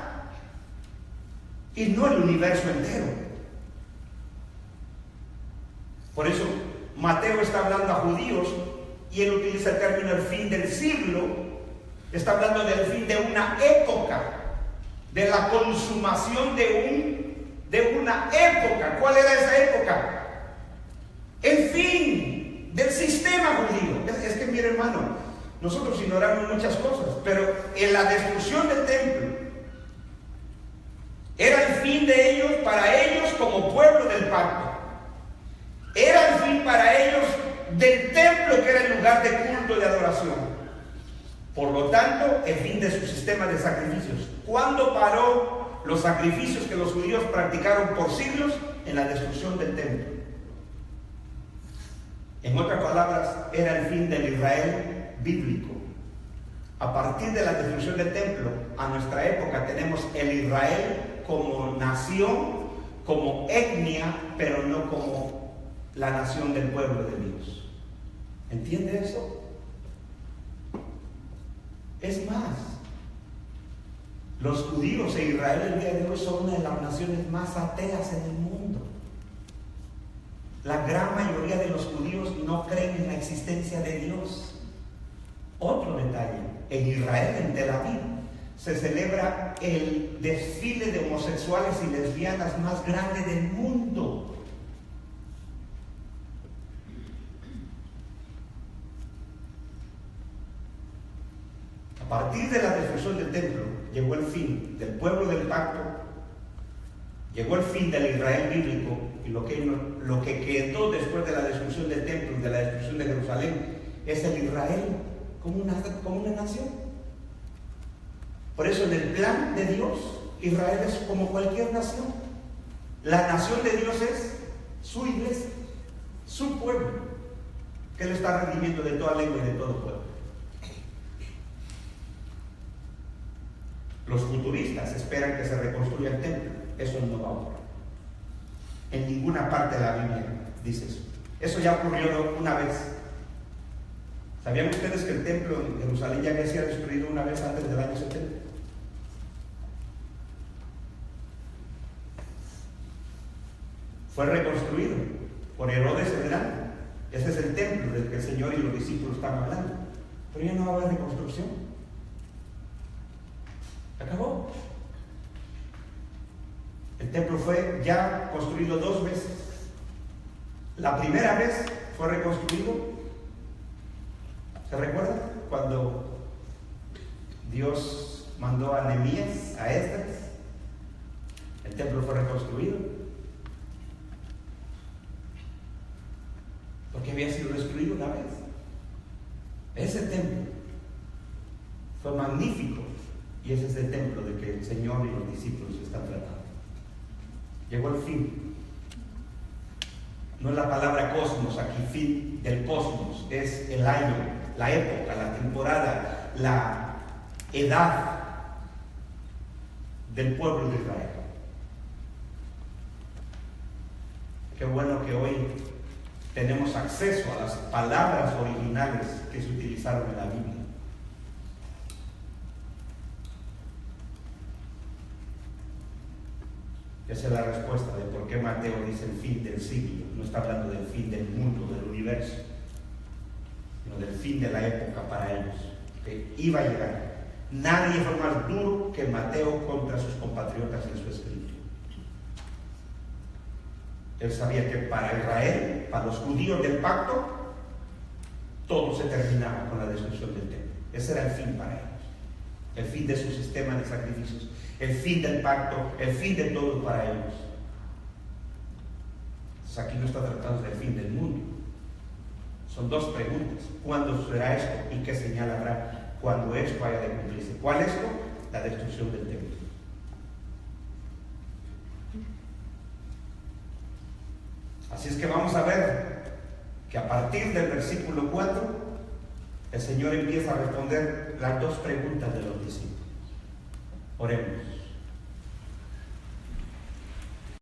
y no el universo entero. Por eso Mateo está hablando a judíos y él utiliza el término el fin del siglo. Está hablando del fin de una época, de la consumación de una época. ¿Cuál era esa época? El fin del sistema judío. Es que mire, hermano, nosotros ignoramos muchas cosas, pero en la destrucción del templo era el fin de ellos, para ellos como pueblo del pacto. Era el fin para ellos del templo, que era el lugar de culto y de adoración. Por lo tanto, el fin de su sistema de sacrificios. ¿Cuándo paró los sacrificios que los judíos practicaron por siglos? En la destrucción del templo. En otras palabras, era el fin del Israel bíblico. A partir de la destrucción del templo, a nuestra época tenemos el Israel como nación, como etnia, pero no como la nación del pueblo de Dios. ¿Entiende eso? Es más, los judíos e Israel el día de hoy son una de las naciones más ateas en el mundo. La gran mayoría de los judíos no creen en la existencia de Dios. Otro detalle, en Israel, en Tel Aviv, se celebra el desfile de homosexuales y lesbianas más grande del mundo. A partir de la destrucción del templo, llegó el fin del pueblo del pacto, llegó el fin del Israel bíblico, y lo que quedó después de la destrucción del templo, de la destrucción de Jerusalén, es el Israel como una nación. Por eso en el plan de Dios, Israel es como cualquier nación. La nación de Dios es su iglesia, su pueblo, que Él está redimiendo de toda lengua y de todo pueblo. Los futuristas esperan que se reconstruya el templo. Eso no va a ocurrir. En ninguna parte de la Biblia dice eso. Eso ya ocurrió una vez. ¿Sabían ustedes que el templo en Jerusalén ya había sido destruido una vez antes del año 70? Fue reconstruido por Herodes el Grande. Ese es el templo del que el Señor y los discípulos están hablando. Pero ya no va a haber reconstrucción. Acabó. El templo fue ya construido 2 veces. La primera vez fue reconstruido, ¿se recuerdan? Cuando Nehemías, a Esdras, el templo fue reconstruido. Porque había sido destruido una vez. Ese templo fue magnífico, y ese es el templo de que el Señor y los discípulos están tratando. Llegó el fin. No es la palabra cosmos aquí, fin del cosmos, es el año, la época, la temporada, la edad del pueblo de Israel. Qué bueno que hoy tenemos acceso a las palabras originales que se utilizaron en la Biblia. Esa es la respuesta de por qué Mateo dice el fin del siglo. No está hablando del fin del mundo, del universo, sino del fin de la época para ellos, que iba a llegar. Nadie fue más duro que Mateo contra sus compatriotas en su escrito. Él sabía que para Israel, para los judíos del pacto, todo se terminaba con la destrucción del templo. Ese era el fin para ellos. El fin de su sistema de sacrificios, el fin del pacto, el fin de todo para ellos. Entonces aquí no está tratando del fin del mundo. Son dos preguntas. ¿Cuándo será esto y qué señal habrá cuando esto haya de cumplirse? ¿Cuál es esto? La destrucción del templo. Así es que vamos a ver que a partir del versículo 4 el Señor empieza a responder las dos preguntas de los discípulos. Oremos.